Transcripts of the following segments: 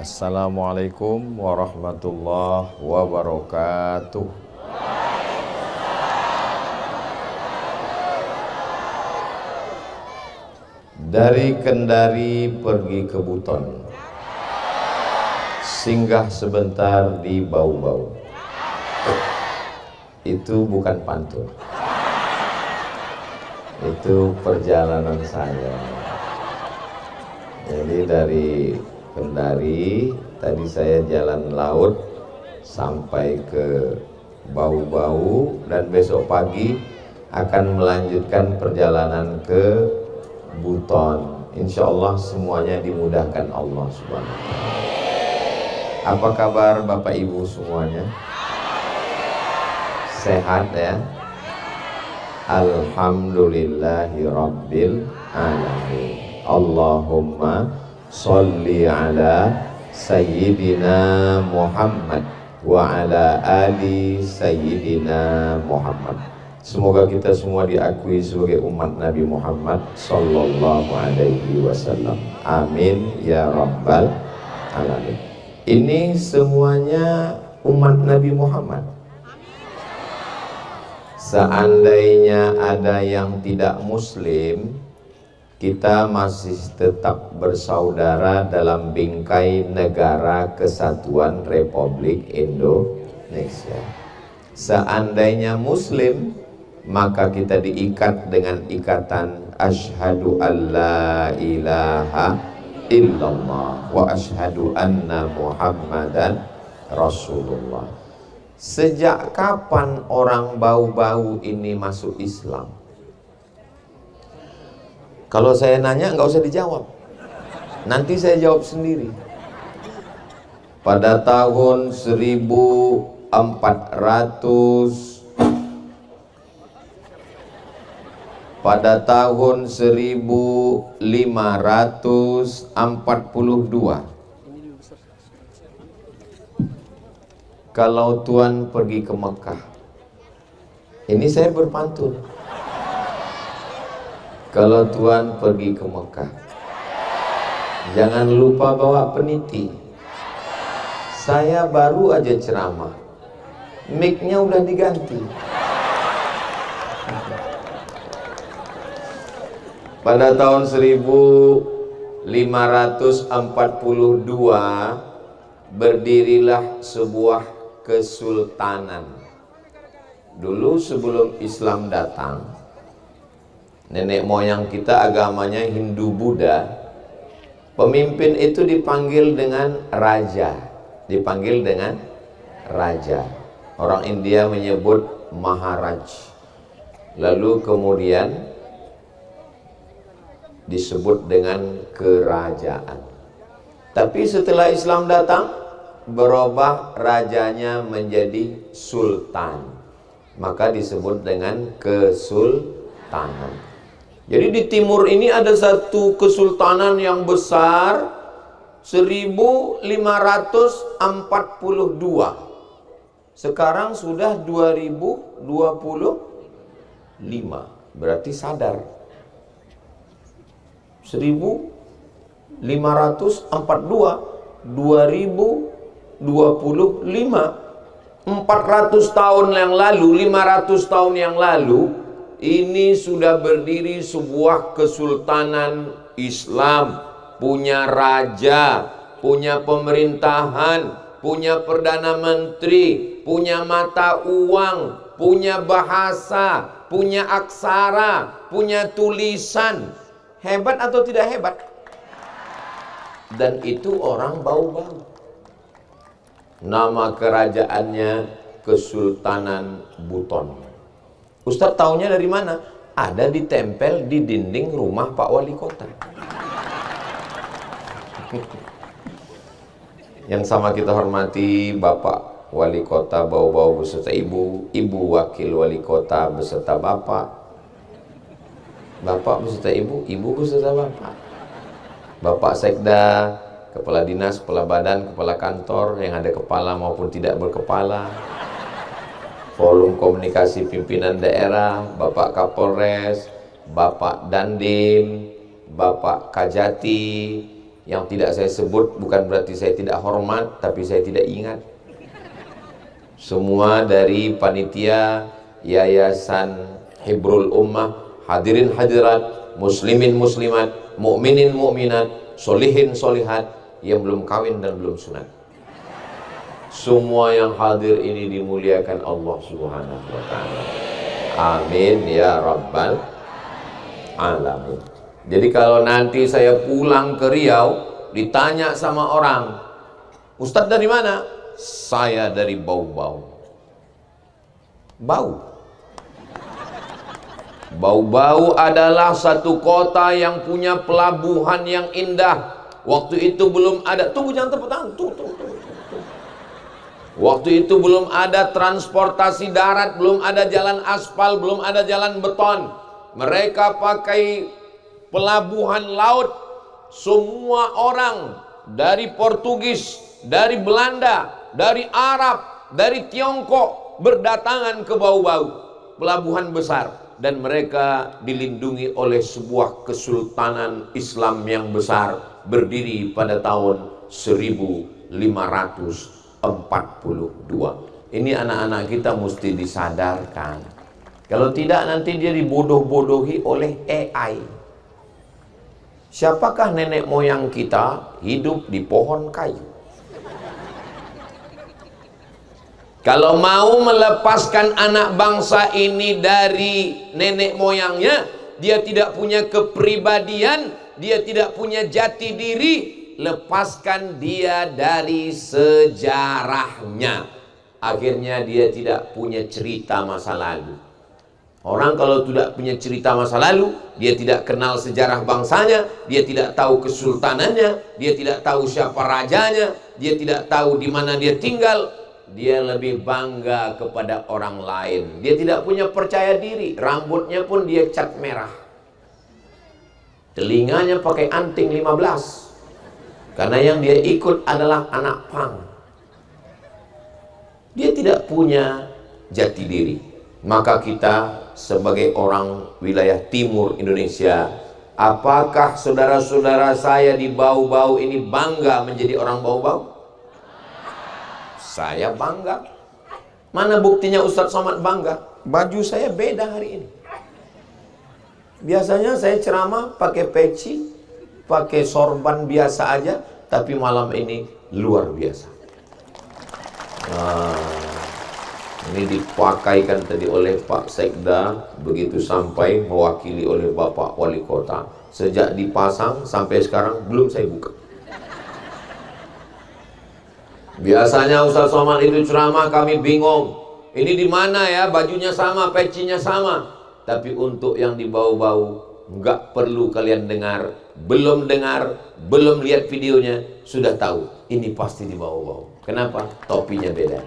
Assalamualaikum warahmatullahi wabarakatuh. Dari Kendari pergi ke Buton, singgah sebentar di Bau-Bau. Itu bukan pantun, itu perjalanan saya. Jadi dari Kendari tadi saya jalan laut sampai ke Bau-Bau, dan besok pagi akan melanjutkan perjalanan ke Buton. Insya Allah semuanya dimudahkan Allah Subhanahu wa Ta'ala. Apa kabar Bapak Ibu semuanya? Sehat ya? Alhamdulillahi Rabbil Alamin. Allahumma sholli ala Sayyidina Muhammad wa ala ali Sayyidina Muhammad. Semoga kita semua diakui sebagai umat Nabi Muhammad Sallallahu Alaihi Wasallam. Amin ya Rabbal Alamin. Ini semuanya umat Nabi Muhammad. Seandainya ada yang tidak muslim, kita masih tetap bersaudara dalam bingkai Negara Kesatuan Republik Indonesia. Seandainya muslim, maka kita diikat dengan ikatan asyhadu alla ilaha illallah wa asyhadu anna muhammadan rasulullah. Sejak kapan orang Bau-Bau ini masuk Islam? Kalau saya nanya nggak usah dijawab, nanti saya jawab sendiri. Pada tahun 1542, kalau Tuhan pergi ke Mekah, ini saya berpantun. Kalau Tuhan pergi ke Mekah, jangan lupa bawa peniti. Saya baru aja ceramah, mic-nya udah diganti. Pada tahun 1542 berdirilah sebuah kesultanan. Dulu sebelum Islam datang, nenek moyang kita agamanya Hindu-Buddha. Pemimpin itu dipanggil dengan raja. Dipanggil dengan raja. Orang India menyebut Maharaj. Lalu kemudian disebut dengan kerajaan. Tapi setelah Islam datang, berubah rajanya menjadi sultan. Maka disebut dengan kesultanan. Jadi di timur ini ada satu kesultanan yang besar, 1542. Sekarang sudah 2025. Berarti sadar. 1542, 2025. 400 tahun yang lalu, 500 tahun yang lalu, ini sudah berdiri sebuah kesultanan Islam, punya raja, punya pemerintahan, punya perdana menteri, punya mata uang, punya bahasa, punya aksara, punya tulisan. Hebat atau tidak hebat? Dan itu orang Bau-Bau. Nama kerajaannya Kesultanan Buton. Ustadz taunya dari mana? Ada ditempel di dinding rumah Pak Wali Kota. Yang sama kita hormati Bapak Wali Kota Bau-Bau beserta Ibu, Ibu Wakil Wali Kota beserta Bapak, Bapak beserta Ibu, Ibu beserta Bapak, Bapak Sekda, Kepala Dinas, Kepala Badan, Kepala Kantor yang ada kepala maupun tidak berkepala, Forum Komunikasi Pimpinan Daerah, Bapak Kapolres, Bapak Dandim, Bapak Kajati, Yang tidak saya sebut bukan berarti saya tidak hormat, tapi saya tidak ingat. Semua dari panitia Yayasan Hibrul Ummah, hadirin hadirat, muslimin muslimat, mukminin mukminat, solihin solihat yang belum kawin dan belum sunat. Semua yang hadir ini dimuliakan Allah Subhanahu wa taala. Amin ya rabbal alamin. Jadi kalau nanti saya pulang ke Riau ditanya sama orang, "Ustadz dari mana?" "Saya dari Bau-Bau." Bau. Bau-Bau adalah satu kota yang punya pelabuhan yang indah. Waktu itu belum ada, tunggu jangan tepuk tangan, tunggu. Waktu itu belum ada transportasi darat, belum ada jalan aspal, belum ada jalan beton. Mereka pakai pelabuhan laut. Semua orang dari Portugis, dari Belanda, dari Arab, dari Tiongkok berdatangan ke Bau-Bau, pelabuhan besar. Dan mereka dilindungi oleh sebuah kesultanan Islam yang besar, berdiri pada tahun 1542. Ini anak-anak kita mesti disadarkan. Kalau tidak nanti dia dibodoh-bodohi oleh AI. Siapakah nenek moyang kita hidup di pohon kayu? Kalau mau melepaskan anak bangsa ini dari nenek moyangnya, dia tidak punya kepribadian, dia tidak punya jati diri, lepaskan dia dari sejarahnya. Akhirnya dia tidak punya cerita masa lalu. Orang kalau tidak punya cerita masa lalu, dia tidak kenal sejarah bangsanya, dia tidak tahu kesultanannya, dia tidak tahu siapa rajanya, dia tidak tahu di mana dia tinggal. Dia lebih bangga kepada orang lain. Dia tidak punya percaya diri. Rambutnya pun dia cat merah. Telinganya pakai anting 15. Karena yang dia ikut adalah anak pang. Dia tidak punya jati diri. Maka kita sebagai orang wilayah timur Indonesia, apakah saudara-saudara saya di Bau-Bau ini bangga menjadi orang Bau-Bau? Saya bangga. Mana buktinya Ustadz Somad bangga? Baju saya beda hari ini. Biasanya saya ceramah pakai peci, pakai sorban biasa aja, tapi malam ini luar biasa. Nah, ini dipakaikan tadi oleh Pak Sekda, begitu sampai mewakili oleh Bapak Wali Kota. Sejak dipasang sampai sekarang belum saya buka. Biasanya Ustaz Somad itu ceramah kami bingung. Ini di mana ya, bajunya sama, pecinya sama. Tapi untuk yang di Bau-Bau, nggak perlu kalian dengar, belum lihat videonya, sudah tahu. Ini pasti di Bau-Bau. Kenapa? Topinya beda.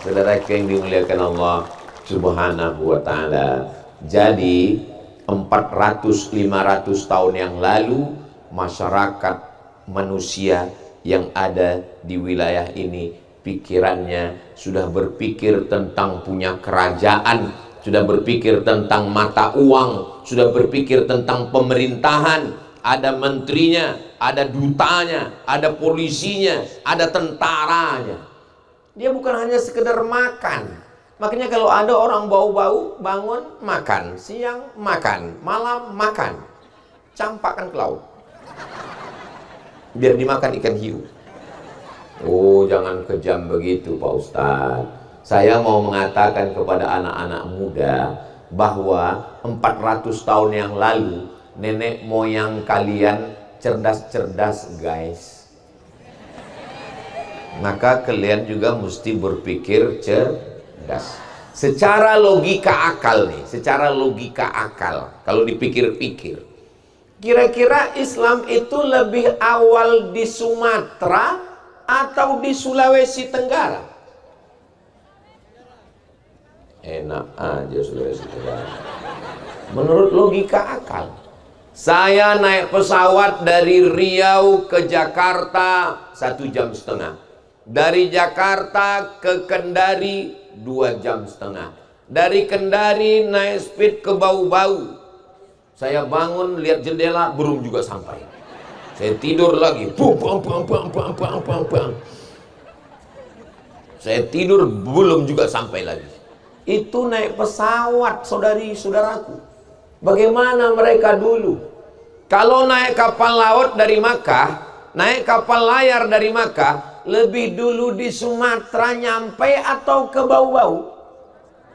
Saudara yang dimuliakan Allah Subhanahu wa ta'ala. Jadi 400-500 tahun yang lalu, masyarakat manusia yang ada di wilayah ini pikirannya sudah berpikir tentang punya kerajaan, sudah berpikir tentang mata uang, sudah berpikir tentang pemerintahan, ada menterinya, ada dutanya, ada polisinya, ada tentaranya. Dia bukan hanya sekedar makan. Makanya kalau ada orang Bau-Bau bangun makan, siang makan, malam makan, campakkan ke laut biar dimakan ikan hiu. Oh, jangan kejam begitu Pak Ustadz. Saya mau mengatakan kepada anak-anak muda bahwa 400 tahun yang lalu nenek moyang kalian cerdas-cerdas guys. Maka kalian juga mesti berpikir cerdas. Secara logika akal nih, secara logika akal, kalau dipikir-pikir, kira-kira Islam itu lebih awal di Sumatera atau di Sulawesi Tenggara? Enak aja Sulawesi Tenggara. Menurut logika akal. Saya naik pesawat dari Riau ke Jakarta 1,5 jam. Dari Jakarta ke Kendari 2,5 jam. Dari Kendari naik speed ke Bau-Bau. Saya bangun, lihat jendela, belum juga sampai. Saya tidur lagi, bang, bang, bang, bang, bang, bang, bang. Saya tidur belum juga sampai lagi. Itu naik pesawat, saudari-saudaraku. Bagaimana mereka dulu? Kalau naik kapal laut dari Makkah, naik kapal layar dari Makkah, lebih dulu di Sumatera nyampe atau ke Bau-Bau?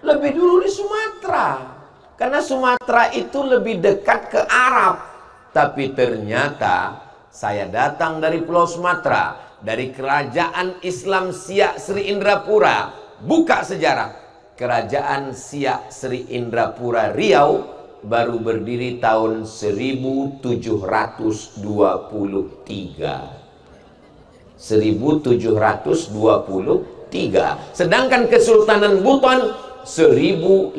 Lebih dulu di Sumatera. Karena Sumatera itu lebih dekat ke Arab. Tapi ternyata saya datang dari Pulau Sumatera, dari Kerajaan Islam Siak Sri Indrapura. Buka sejarah. Kerajaan Siak Sri Indrapura Riau baru berdiri tahun 1723. 1723. Sedangkan Kesultanan Buton 1542.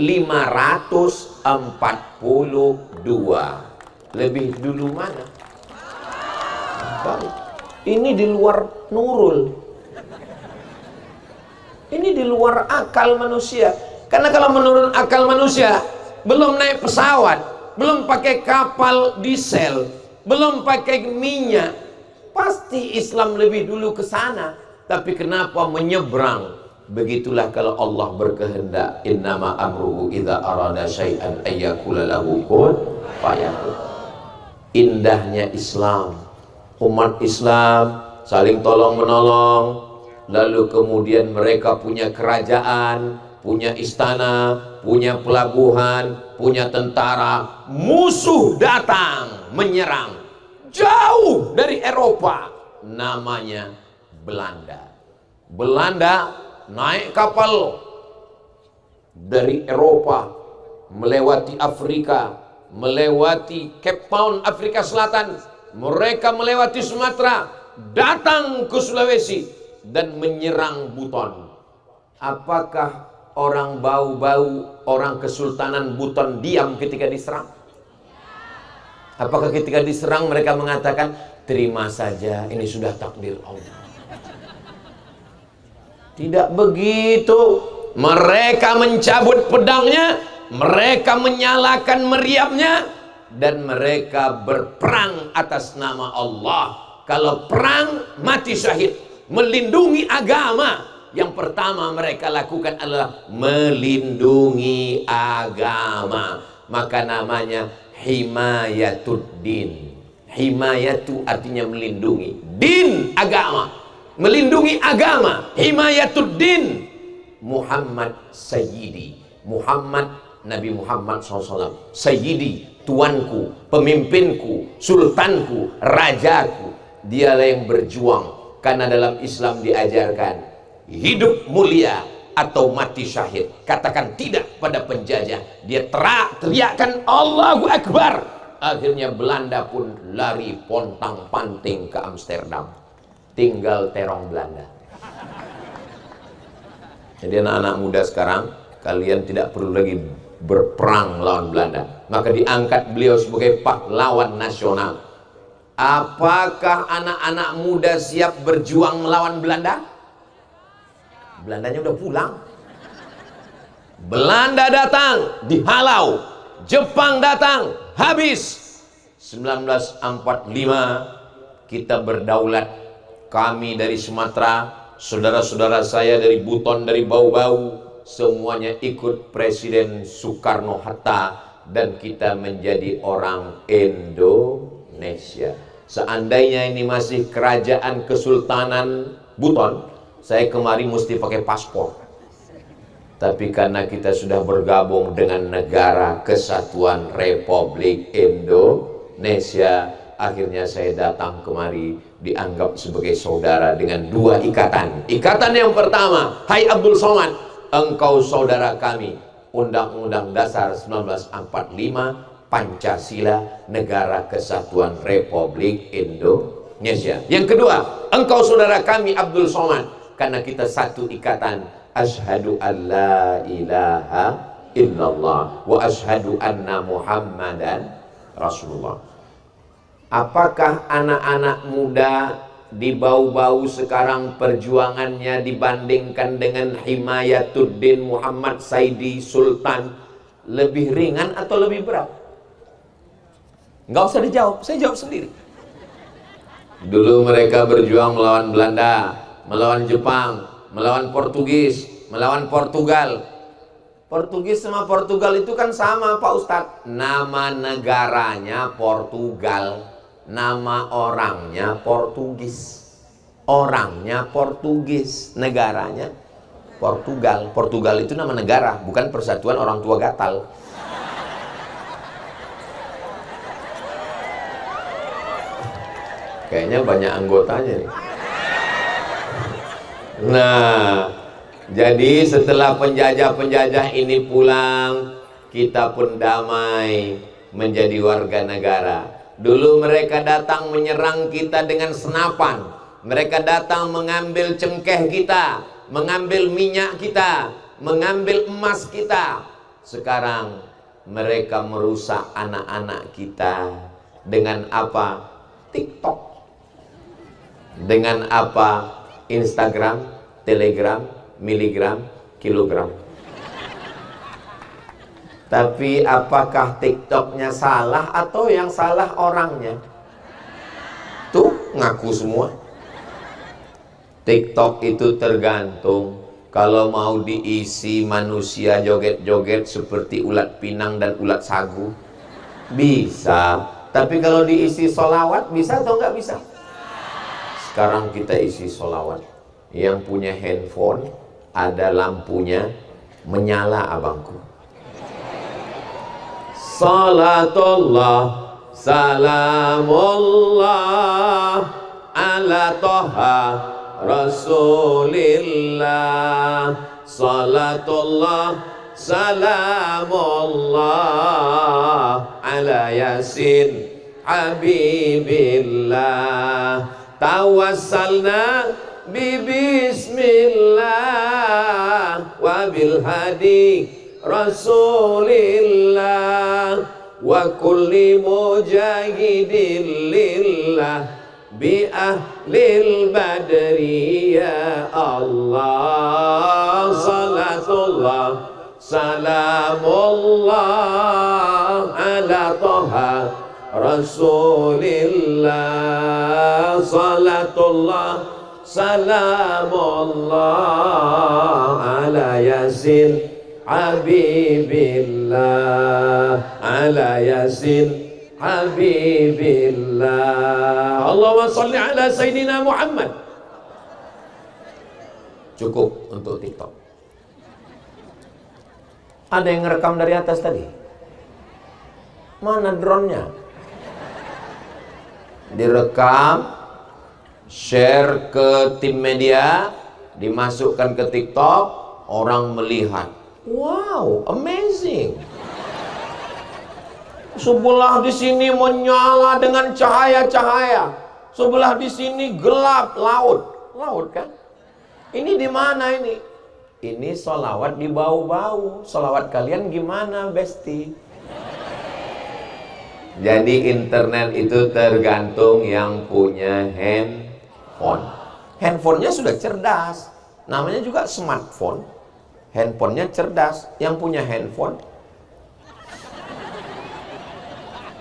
Lebih dulu mana? Ini di luar nurul. Ini di luar akal manusia. Karena kalau menurut akal manusia, belum naik pesawat, belum pakai kapal diesel, belum pakai minyak, pasti Islam lebih dulu ke sana. Tapi kenapa menyeberang? Begitulah kalau Allah berkehendak. Innama amruhu idza arada syai'an ayyakula lahu kun fayakun. Indahnya Islam. Umat Islam saling tolong menolong, lalu kemudian mereka punya kerajaan, punya istana, punya pelabuhan, punya tentara. Musuh datang menyerang jauh dari Eropa, namanya Belanda. Belanda naik kapal dari Eropa melewati Afrika, melewati Cape Town Afrika Selatan. Mereka melewati Sumatera, datang ke Sulawesi dan menyerang Buton. Apakah orang Bau-Bau, orang Kesultanan Buton diam ketika diserang? Apakah ketika diserang mereka mengatakan, terima saja, ini sudah takdir Allah? Tidak begitu. Mereka mencabut pedangnya, mereka menyalakan meriamnya, dan mereka berperang atas nama Allah. Kalau perang, mati syahid. Melindungi agama, yang pertama mereka lakukan adalah melindungi agama. Maka namanya himayatuddin. Himayatu artinya melindungi. Din, agama. Melindungi agama. Himayatuddin. Muhammad Sayyidi. Muhammad, Nabi Muhammad SAW. Sayyidi, tuanku, pemimpinku, sultanku, rajaku. Dialah yang berjuang. Karena dalam Islam diajarkan hidup mulia atau mati syahid. Katakan tidak pada penjajah. Dia teriakkan Allahu Akbar. Akhirnya Belanda pun lari pontang-panting ke Amsterdam. Tinggal terong Belanda. Jadi anak-anak muda sekarang, kalian tidak perlu lagi berperang melawan Belanda. Maka diangkat beliau sebagai pahlawan nasional. Apakah anak-anak muda siap berjuang melawan Belanda? Belandanya udah pulang. Belanda datang, dihalau. Jepang datang, habis. 1945 kita berdaulat. Kami dari Sumatera, saudara-saudara saya dari Buton, dari Bau-Bau, semuanya ikut Presiden Soekarno-Hatta, dan kita menjadi orang Indonesia. Seandainya ini masih kerajaan Kesultanan Buton, saya kemari mesti pakai paspor. Tapi karena kita sudah bergabung dengan Negara Kesatuan Republik Indonesia, akhirnya saya datang kemari dianggap sebagai saudara dengan dua ikatan. Ikatan yang pertama, hai Abdul Somad, engkau saudara kami. Undang-Undang Dasar 1945, Pancasila, Negara Kesatuan Republik Indonesia. Yang kedua, engkau saudara kami Abdul Somad, karena kita satu ikatan. Asyhadu an la ilaha illallah wa asyhadu anna Muhammadan Rasulullah. Apakah anak-anak muda di Bau-Bau sekarang perjuangannya dibandingkan dengan Himayatuddin Muhammad Saidi Sultan lebih ringan atau lebih berat? Nggak usah dijawab, saya jawab sendiri. Dulu mereka berjuang melawan Belanda, melawan Jepang, melawan Portugis, melawan Portugal. Portugis sama Portugal itu kan sama Pak Ustadz. Nama negaranya Portugal, nama orangnya Portugis. Orangnya Portugis, negaranya Portugal. Portugal itu nama negara, bukan Persatuan Orang Tua Gatal. Kayaknya banyak anggotanya nih. Nah, jadi setelah penjajah-penjajah ini pulang, kita pun damai menjadi warga negara. Dulu mereka datang menyerang kita dengan senapan. Mereka datang mengambil cengkeh kita, mengambil minyak kita, mengambil emas kita. Sekarang mereka merusak anak-anak kita dengan apa? TikTok. Dengan apa? Instagram, Telegram, miligram, kilogram. Tapi apakah TikToknya salah atau yang salah orangnya? Tuh ngaku semua. TikTok itu tergantung. Kalau mau diisi manusia joget-joget seperti ulat pinang dan ulat sagu, bisa. Tapi kalau diisi solawat, bisa atau nggak bisa? Sekarang kita isi solawat. Yang punya handphone ada lampunya menyala abangku. Salatullah salamullah ala toha Rasulillah. Salatullah salamullah ala Yasin Habibillah. Tawassalna bismillah wa bil hadi Rasulillah wa kulli mujahidin lillah bi ahlil badri ya Allah. Salatullah salamullah ala toha Rasulillah. Salatullah salamullah ala Yasin Habibillah. Ala Yasin Habibillah. Allahumma salli ala Sayyidina Muhammad. Cukup untuk TikTok. Ada yang ngerekam dari atas tadi? Mana drone-nya? Direkam, share ke tim media, dimasukkan ke TikTok, orang melihat. Wow, amazing. Sebelah di sini menyala dengan cahaya-cahaya, sebelah di sini gelap, laut kan? Ini di mana ini? Ini solawat di bau-bau. Solawat kalian gimana, Besti? Jadi internet itu tergantung yang punya handphone. Handphonenya sudah cerdas, namanya juga smartphone. Handphonenya cerdas, yang punya handphone.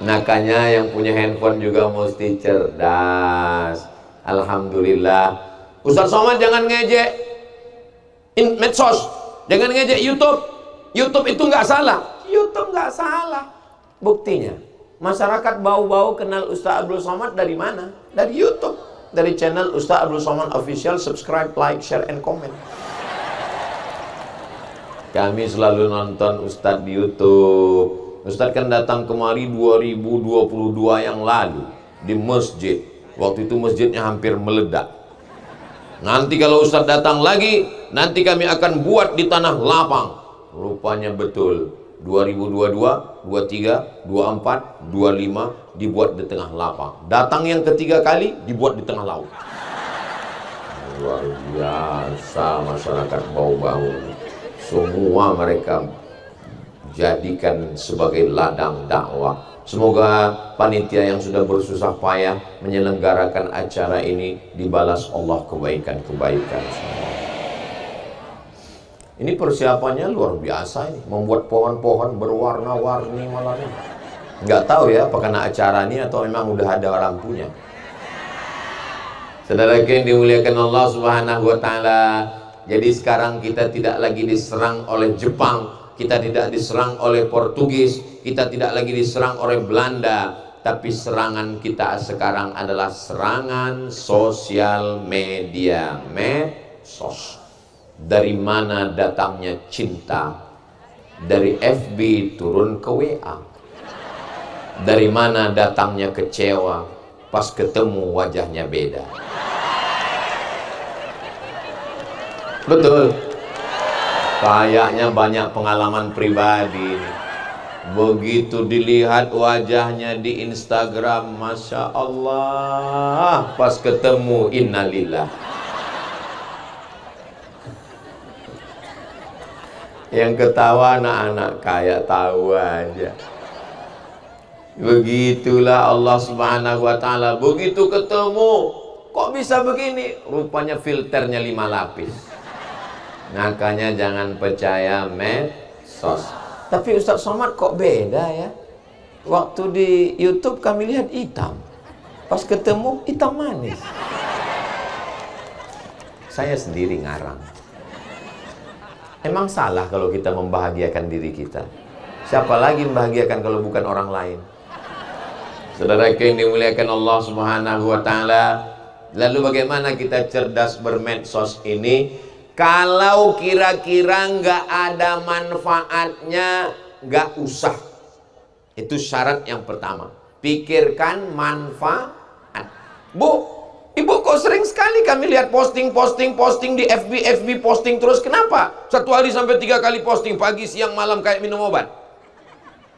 Makanya yang punya handphone juga mesti cerdas. Alhamdulillah. Ustaz Somad jangan ngejek medsos, jangan ngejek YouTube. YouTube itu nggak salah. YouTube nggak salah. Buktinya masyarakat bau-bau kenal Ustaz Abdul Somad dari mana? Dari YouTube, dari channel Ustaz Abdul Somad Official. Subscribe, like, share, and comment. Kami selalu nonton Ustaz di YouTube. Ustaz kan datang kemari 2022 yang lalu di masjid. Waktu itu masjidnya hampir meledak. Nanti kalau Ustaz datang lagi, nanti kami akan buat di tanah lapang. Rupanya betul. 2022, 23, 24, 25 dibuat di tengah lapang. Datang yang ketiga kali dibuat di tengah laut. Luar biasa masyarakat bau-bau. Semua mereka jadikan sebagai ladang dakwah. Semoga panitia yang sudah bersusah payah menyelenggarakan acara ini dibalas Allah kebaikan-kebaikan. Ini persiapannya luar biasa ini, membuat pohon-pohon berwarna-warni malam ini. Nggak tahu ya, apa karena acara ini atau memang udah ada lampunya. Saudara yang dimuliakan Allah Subhanahu wa taala, jadi sekarang kita tidak lagi diserang oleh Jepang, kita tidak diserang oleh Portugis, kita tidak lagi diserang oleh Belanda, tapi serangan kita sekarang adalah serangan sosial media, medsos. Dari mana datangnya cinta? Dari FB turun ke WA. Dari mana datangnya kecewa? Pas ketemu wajahnya beda. Betul. Kayaknya banyak pengalaman pribadi. Begitu dilihat wajahnya di Instagram, Masya Allah, pas ketemu innalillah. Yang ketawa anak-anak kaya tahu aja. Begitulah Allah Subhanahu wa taala. Begitu ketemu, kok bisa begini? Rupanya filternya 5 lapis. Makanya jangan percaya medsos. Tapi Ustadz Somad kok beda ya? Waktu di YouTube kami lihat hitam, pas ketemu hitam manis. Saya sendiri ngarang. Emang salah kalau kita membahagiakan diri kita? Siapa lagi membahagiakan kalau bukan orang lain? Saudara yang dimuliakan Allah Subhanahu wa taala, lalu bagaimana kita cerdas bermedsos ini? Kalau kira-kira nggak ada manfaatnya, nggak usah. Itu syarat yang pertama. Pikirkan manfaat. Bu, ibu kok sering sekali kami lihat posting di FB posting terus. Kenapa? 1 hari sampai 3 kali posting, pagi, siang, malam kayak minum obat.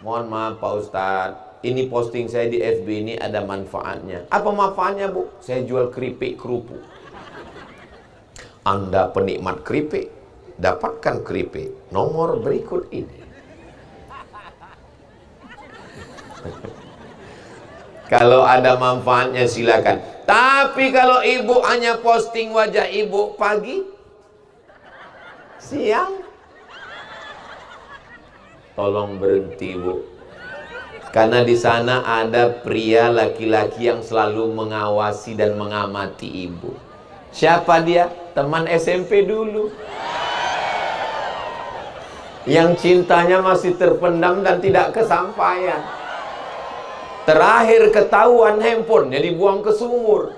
Mohon maaf Pak Ustadz, ini posting saya di FB ini ada manfaatnya. Apa manfaatnya Bu? Saya jual keripik kerupuk. Anda penikmat keripik, dapatkan keripik nomor berikut ini. Kalau ada manfaatnya silakan. Tapi kalau ibu hanya posting wajah ibu pagi, siang, tolong berhenti Bu. Karena di sana ada pria laki-laki yang selalu mengawasi dan mengamati ibu. Siapa dia? Teman SMP dulu. Yang cintanya masih terpendam dan tidak kesampaian. Terakhir ketahuan handphone, jadi buang ke sumur.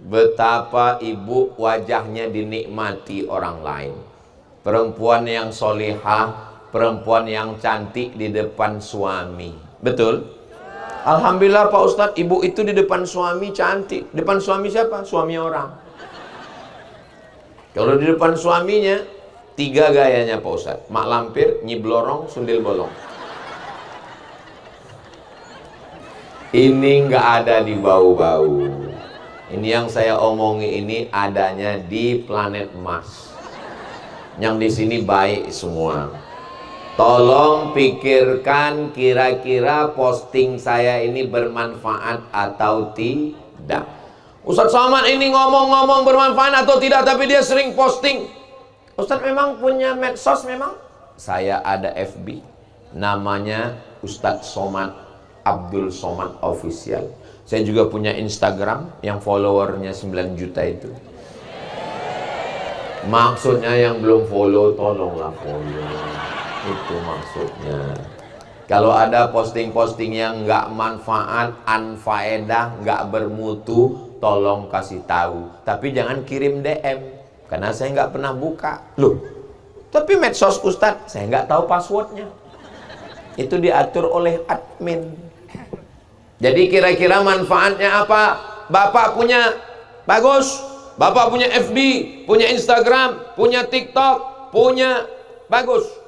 Betapa ibu wajahnya dinikmati orang lain. Perempuan yang solehah, perempuan yang cantik di depan suami. Betul? Alhamdulillah Pak Ustadz, ibu itu di depan suami cantik. Depan suami siapa? Suami orang. Kalau di depan suaminya, 3 gayanya Pak Ustadz. Mak lampir, nyi blorong, sundil bolong. Ini nggak ada di bau-bau. Ini yang saya omongi ini adanya di planet Mars. Yang di sini baik semua. Tolong pikirkan kira-kira posting saya ini bermanfaat atau tidak. Ustadz Somad ini ngomong-ngomong bermanfaat atau tidak, tapi dia sering posting. Ustadz memang punya medsos memang? Saya ada FB, namanya Ustadz Somad Abdul Somad Official. Saya juga punya Instagram yang followernya 9 juta itu. Maksudnya yang belum follow, tolonglah follow. Itu maksudnya. Kalau ada posting-posting yang nggak manfaat, anfaedah, nggak bermutu, tolong kasih tahu. Tapi jangan kirim DM, karena saya nggak pernah buka. Loh, tapi medsos Ustadz, saya nggak tahu passwordnya. Itu diatur oleh admin. Jadi kira-kira manfaatnya apa? Bapak punya bagus, Bapak punya FB, punya Instagram, punya TikTok, punya bagus.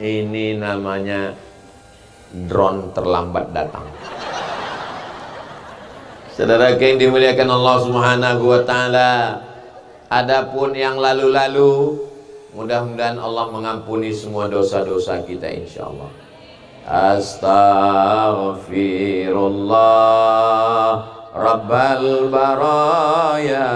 Ini namanya drone terlambat datang. Saudara yang dimuliakan Allah Subhanahu wa taala, adapun yang lalu-lalu, mudah-mudahan Allah mengampuni semua dosa-dosa kita insyaallah. Astaghfirullah Rabbal baraya,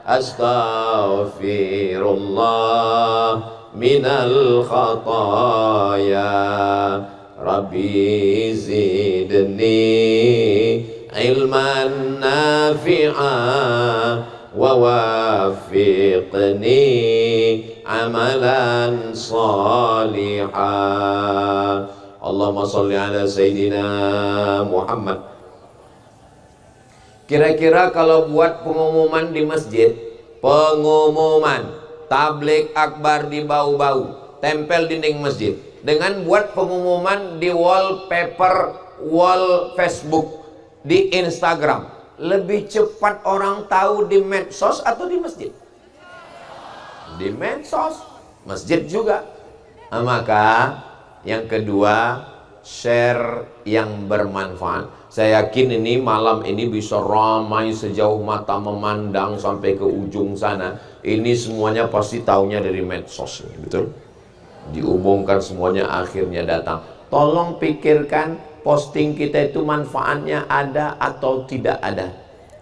astaghfirullah minal khataya, Rabbi zidni ilman nafi'a wa wafiqni amalan salihah. Allahumma sholli ala Sayyidina Muhammad. Kira-kira kalau buat pengumuman di masjid, pengumuman tabligh akbar di bau-bau, tempel dinding masjid, dengan buat pengumuman di wallpaper, wall Facebook, di Instagram, lebih cepat orang tahu di medsos atau di masjid? Di medsos, masjid juga. Maka yang kedua, share yang bermanfaat. Saya yakin ini malam ini bisa ramai sejauh mata memandang sampai ke ujung sana. Ini semuanya pasti taunya dari medsos, betul? Diumumkan semuanya akhirnya datang. Tolong pikirkan posting kita itu manfaatnya ada atau tidak ada.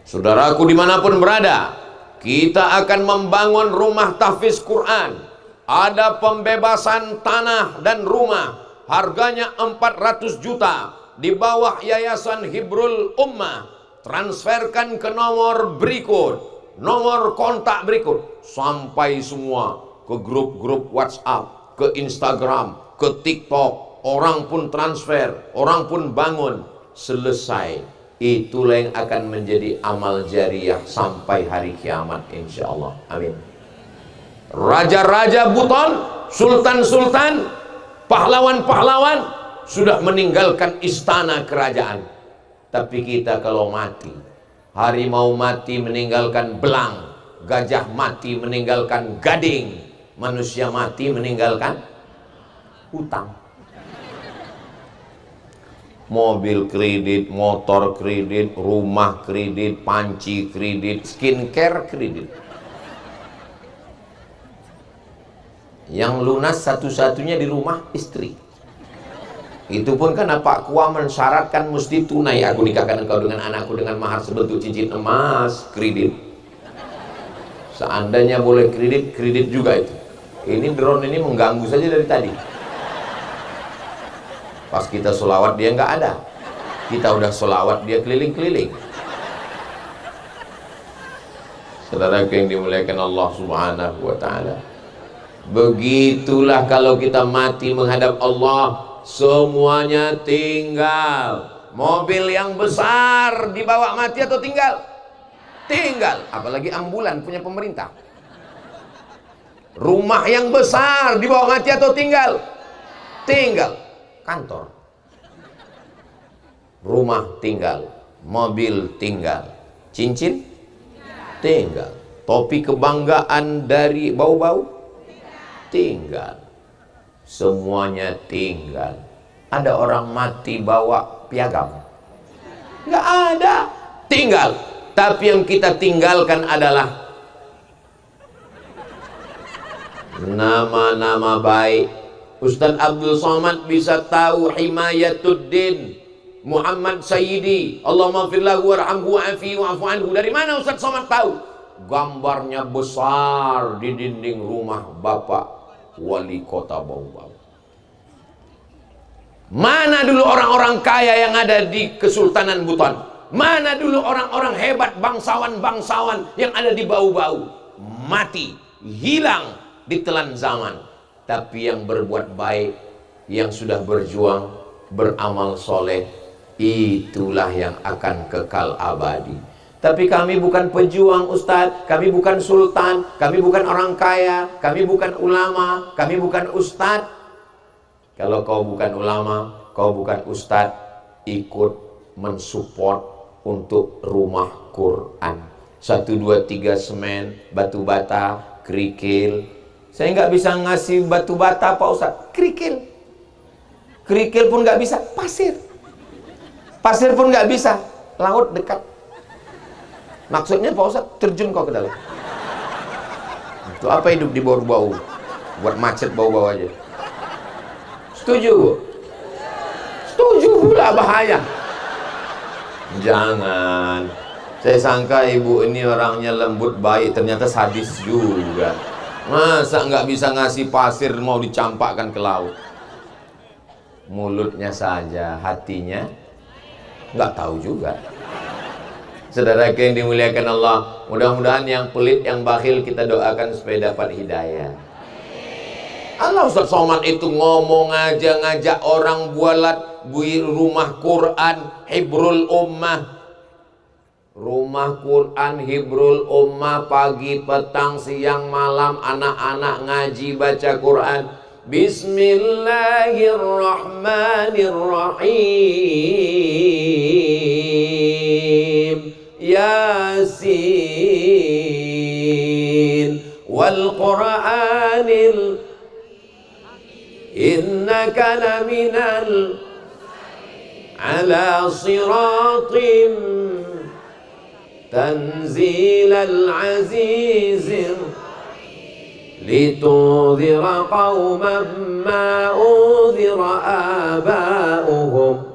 Saudaraku dimanapun berada, kita akan membangun rumah tahfiz Quran. Ada pembebasan tanah dan rumah, harganya 400 juta. Di bawah Yayasan Hibrul Ummah. Transferkan ke nomor berikut, nomor kontak berikut, sampai semua ke grup-grup WhatsApp, ke Instagram, ke TikTok. Orang pun transfer, orang pun bangun. Selesai. Itulah yang akan menjadi amal jariah sampai hari kiamat, insya Allah. Amin. Raja-raja Buton, sultan-sultan, pahlawan-pahlawan sudah meninggalkan istana kerajaan. Tapi kita kalau mati, harimau mati meninggalkan belang, gajah mati meninggalkan gading, manusia mati meninggalkan hutang. Mobil kredit, motor kredit, rumah kredit, panci kredit, skincare kredit. Yang lunas satu-satunya di rumah istri. Itu pun karena Pak Kua mensyaratkan mesti tunai. Aku nikahkan engkau dengan anakku dengan mahar sebentuk cincin emas, kredit. Seandainya boleh kredit, kredit juga itu. Ini drone ini mengganggu saja dari tadi. Pas kita sholawat dia nggak ada. Kita udah sholawat dia keliling-keliling. Saudaraku yang dimuliakan Allah Subhanahu wa ta'ala, begitulah kalau kita mati menghadap Allah, semuanya tinggal. Mobil yang besar dibawa mati atau tinggal? Tinggal. Apalagi ambulan punya pemerintah. Rumah yang besar dibawa mati atau tinggal? Tinggal. Kantor, rumah tinggal, mobil tinggal, cincin tinggal, topi kebanggaan dari bau-bau tinggal, semuanya tinggal. Ada orang mati bawa piagam? Nggak ada, tinggal. Tapi yang kita tinggalkan adalah nama-nama baik. Ustaz Abdul Somad bisa tahu Himayatuddin Muhammad Sayyidi, Allahumma firlahu warhamhu wa'afi wa'afu anhu. Dari mana Ustaz Somad tahu? Gambarnya besar di dinding rumah Bapak Wali Kota Bau-Bau. Mana dulu orang-orang kaya yang ada di Kesultanan Buton? Mana dulu orang-orang hebat, bangsawan-bangsawan yang ada di Bau-Bau? Mati, hilang ditelan zaman. Tapi yang berbuat baik, yang sudah berjuang, beramal soleh, itulah yang akan kekal abadi. Tapi kami bukan pejuang Ustadz, kami bukan sultan, kami bukan orang kaya, kami bukan ulama, kami bukan ustadz. Kalau kau bukan ulama, kau bukan ustadz, ikut mensupport untuk rumah Quran. 1, 2, 3 semen, batu bata, kerikil. Saya nggak bisa ngasih batu bata Pak Ustadz, kerikil. Kerikil pun nggak bisa, pasir. Pasir pun nggak bisa, laut dekat. Maksudnya Pak Ustadz, terjun kau ke dalam. Itu apa hidup di bau-bau? Buat macet bau-bau aja. Setuju? Setuju pula, bahaya. Jangan. Saya sangka ibu ini orangnya lembut baik, ternyata sadis juga. Masa nggak bisa ngasih pasir mau dicampakkan ke laut? mulutnya saja, hatinya nggak tahu juga. Saudara yang dimuliakan Allah, mudah-mudahan yang pelit, yang bakhil kita doakan supaya dapat hidayah. Allah Ustaz Somad itu ngomong aja, ngajak orang buat rumah Quran, Hibrul Ummah. Rumah Quran Hibrul Ummah, pagi, petang, siang, malam, anak-anak ngaji baca Quran. Bismillahirrahmanirrahim. Yasin wal Qur'anil innaka laminal ala siratim tanzilal azizir litudhira qauman ma udhira aba'uhum.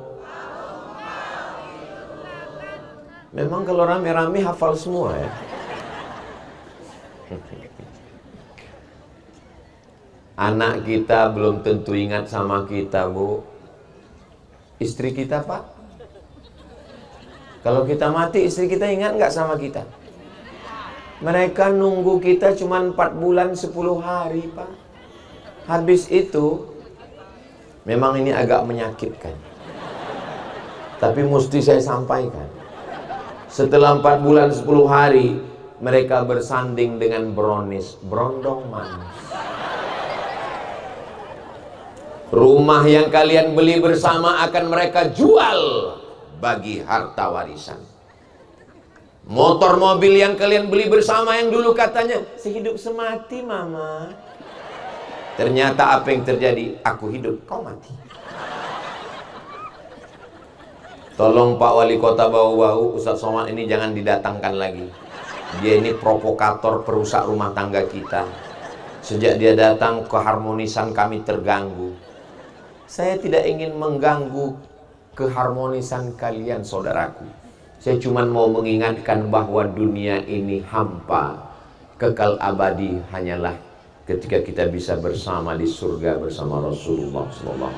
Memang kalau rame-rame hafal semua ya. Anak kita belum tentu ingat sama kita, Bu. Istri kita, Pak. Kalau kita mati, istri kita ingat nggak sama kita? Mereka nunggu kita cuma 4 bulan 10 hari, Pak. Habis itu, memang ini agak menyakitkan. Tapi mesti saya sampaikan. Setelah 4 bulan 10 hari, mereka bersanding dengan brownies, berondong manis. Rumah yang kalian beli bersama akan mereka jual bagi harta warisan. Motor mobil yang kalian beli bersama yang dulu katanya sehidup semati mama, ternyata apa yang terjadi? Aku hidup, kau mati. Tolong Pak Wali Kota Bau-Bau, Ustaz Somad ini jangan didatangkan lagi. Dia ini provokator, perusak rumah tangga kita. Sejak dia datang, keharmonisan kami terganggu. Saya tidak ingin mengganggu keharmonisan kalian, saudaraku. Saya cuma mau mengingatkan bahwa dunia ini hampa. Kekal abadi hanyalah ketika kita bisa bersama di surga bersama Rasulullah SAW.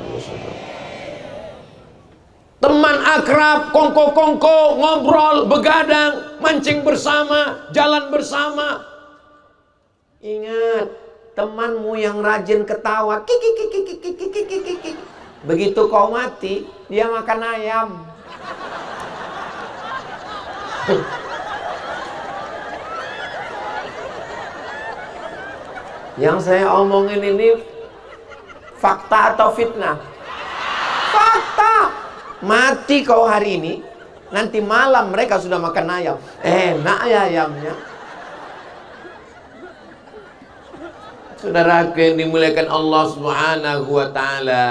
Teman akrab, kongko-kongko, ngobrol, begadang, mancing bersama, jalan bersama. Ingat, temanmu yang rajin ketawa, kiki. Begitu kau mati, dia makan ayam. Yang saya omongin ini fakta atau fitnah? Fakta. Mati kau hari ini, nanti malam mereka sudah makan ayam. Enak ya ayamnya. Saudara yang dimuliakan Allah Subhanahu wa ta'ala,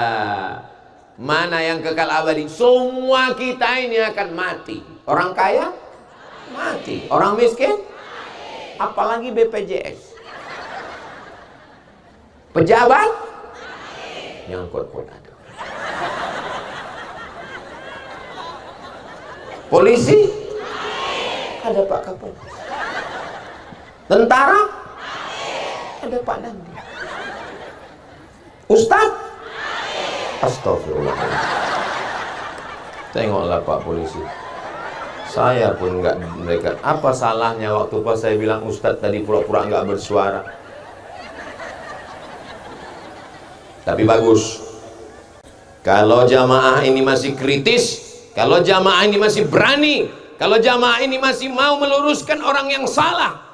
mana yang kekal abadi? Semua kita ini akan mati. Orang kaya mati, orang miskin apalagi BPJS, pejabat nyangkut ada, polisi ada Pak Kapolres, tentara ada Pak Dandim, Ustadz astagfirullahaladzim. Tengoklah Pak polisi, saya pun nggak, mereka apa salahnya waktu pas saya bilang Ustadz tadi pura-pura nggak bersuara. Tapi bagus kalau jamaah ini masih kritis, kalau jamaah ini masih berani, kalau jamaah ini masih mau meluruskan orang yang salah,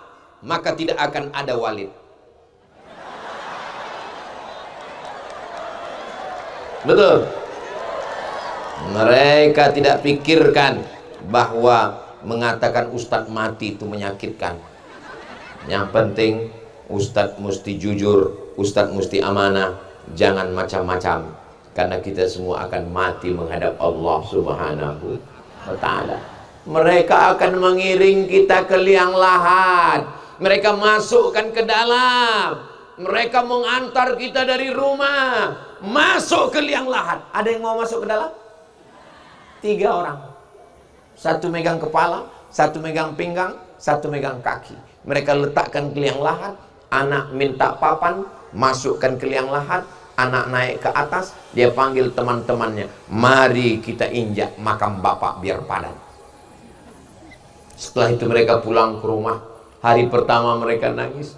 maka tidak akan ada walid. Betul. Mereka tidak pikirkan bahwa mengatakan Ustadz mati itu menyakitkan. Yang penting Ustadz mesti jujur, Ustadz mesti amanah, jangan macam-macam, karena kita semua akan mati menghadap Allah Subhanahu wa ta'ala. Mereka akan mengiring kita ke liang lahat, mereka masukkan ke dalam, mereka mengantar kita dari rumah masuk ke liang lahat. Ada yang mau masuk ke dalam? 3 orang, satu megang kepala, satu megang pinggang, satu megang kaki. Mereka letakkan ke liang lahat. Anak minta papan, masukkan ke liang lahat. anak naik ke atas, dia panggil teman-temannya, mari kita injak makam bapak biar padat. Setelah itu mereka pulang ke rumah. Hari pertama mereka nangis,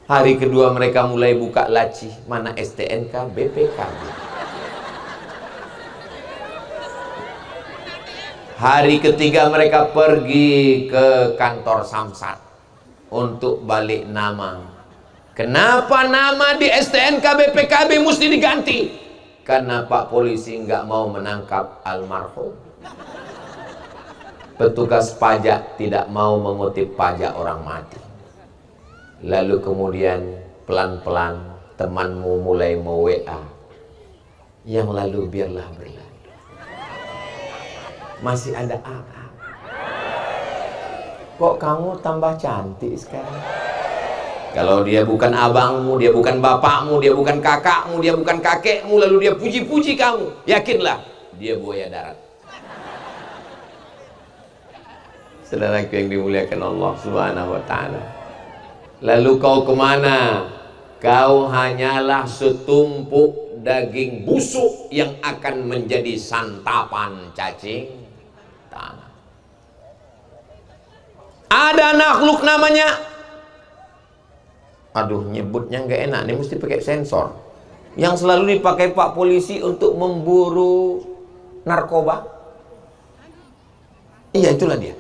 hari kedua mereka mulai buka laci, mana STNK, BPK. Hari ketiga mereka pergi ke kantor Samsat untuk balik nama. Kenapa nama di STNK BPKB mesti diganti? Karena Pak Polisi nggak mau menangkap almarhum. Petugas pajak tidak mau mengutip pajak orang mati. Lalu kemudian pelan-pelan temanmu mulai me-WA. Yang lalu biarlah berlalu. Masih ada apa? Kok kamu tambah cantik sekarang? Kalau dia bukan abangmu, dia bukan bapakmu, dia bukan kakakmu, dia bukan kakekmu, lalu dia puji-puji kamu, yakinlah dia buaya darat. Saudaraku yang dimuliakan Allah Subhanahu wa ta'ala. Lalu kau kemana? Kau hanyalah setumpuk daging busuk yang akan menjadi santapan cacing tanah. Ada makhluk namanya, aduh nyebutnya nggak enak, ini mesti pakai sensor, yang selalu dipakai Pak Polisi untuk memburu narkoba. Iya, itulah dia.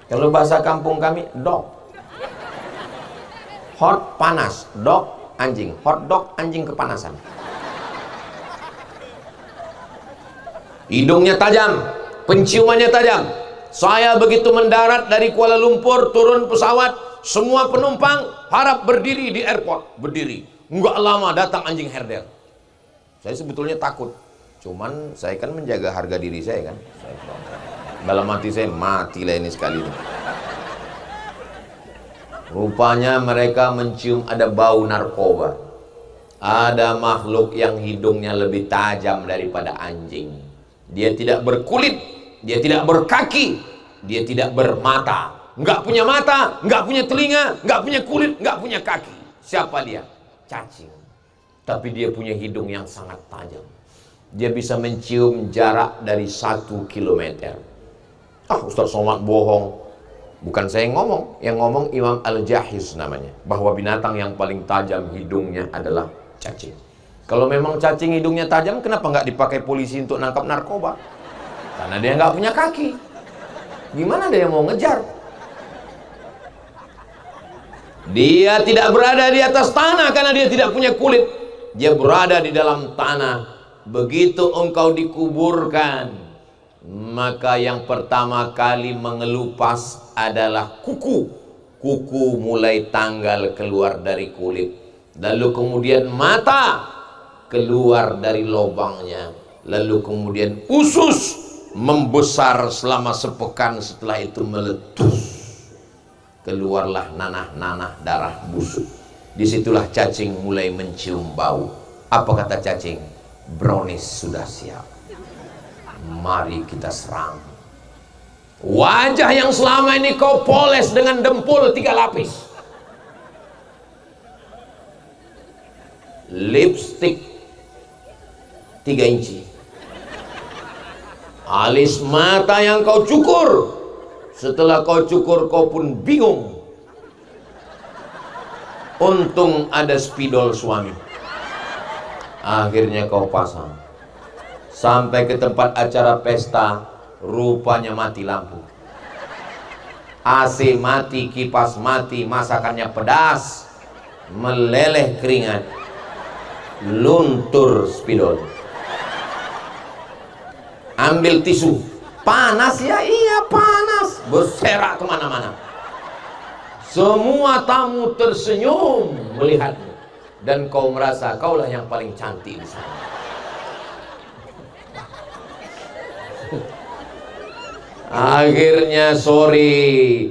Kalau bahasa kampung kami, dog. Hot panas, dog anjing, hot dog anjing kepanasan. Hidungnya tajam, penciumannya tajam. Saya begitu mendarat dari Kuala Lumpur, turun pesawat, semua penumpang harap berdiri di airport, berdiri. Enggak lama datang anjing herder. Saya sebetulnya takut, cuman saya kan menjaga harga diri saya kan. Dalam hati saya, matilah ini sekali ini. Rupanya mereka mencium ada bau narkoba. Ada makhluk yang hidungnya lebih tajam daripada anjing. Dia tidak berkulit, dia tidak berkaki, dia tidak bermata. Nggak punya mata, nggak punya telinga, nggak punya kulit, nggak punya kaki. Siapa dia? Cacing. Tapi dia punya hidung yang sangat tajam. Dia bisa mencium jarak dari 1 kilometer. Ustaz Somad bohong. Bukan saya yang ngomong, yang ngomong Imam Al-Jahiz namanya, bahwa binatang yang paling tajam hidungnya adalah cacing. Kalau memang cacing hidungnya tajam, kenapa nggak dipakai polisi untuk nangkap narkoba? Karena dia nggak punya kaki. Gimana dia mau ngejar? Dia tidak berada di atas tanah karena dia tidak punya kulit. Dia berada di dalam tanah. Begitu engkau dikuburkan, maka yang pertama kali mengelupas adalah kuku. Kuku mulai tanggal keluar dari kulit. Lalu kemudian mata keluar dari lubangnya. Lalu kemudian usus membesar selama sepekan, setelah itu meletus. Keluarlah nanah-nanah darah busuk. Disitulah cacing mulai mencium bau. Apa kata cacing? Brownies sudah siap. Mari kita serang. Wajah yang selama ini kau poles dengan dempul 3 lapis, lipstick 3 inci, alis mata yang kau cukur, setelah kau cukur kau pun bingung. Untung ada spidol suami, akhirnya kau pasang. Sampai ke tempat acara pesta, rupanya mati lampu, AC mati, kipas mati, masakannya pedas, meleleh keringat, luntur spidol. Ambil tisu, panas ya, iya panas, berserak kemana-mana. Semua tamu tersenyum melihatmu, dan kau merasa kaulah yang paling cantik di sana. Akhirnya sore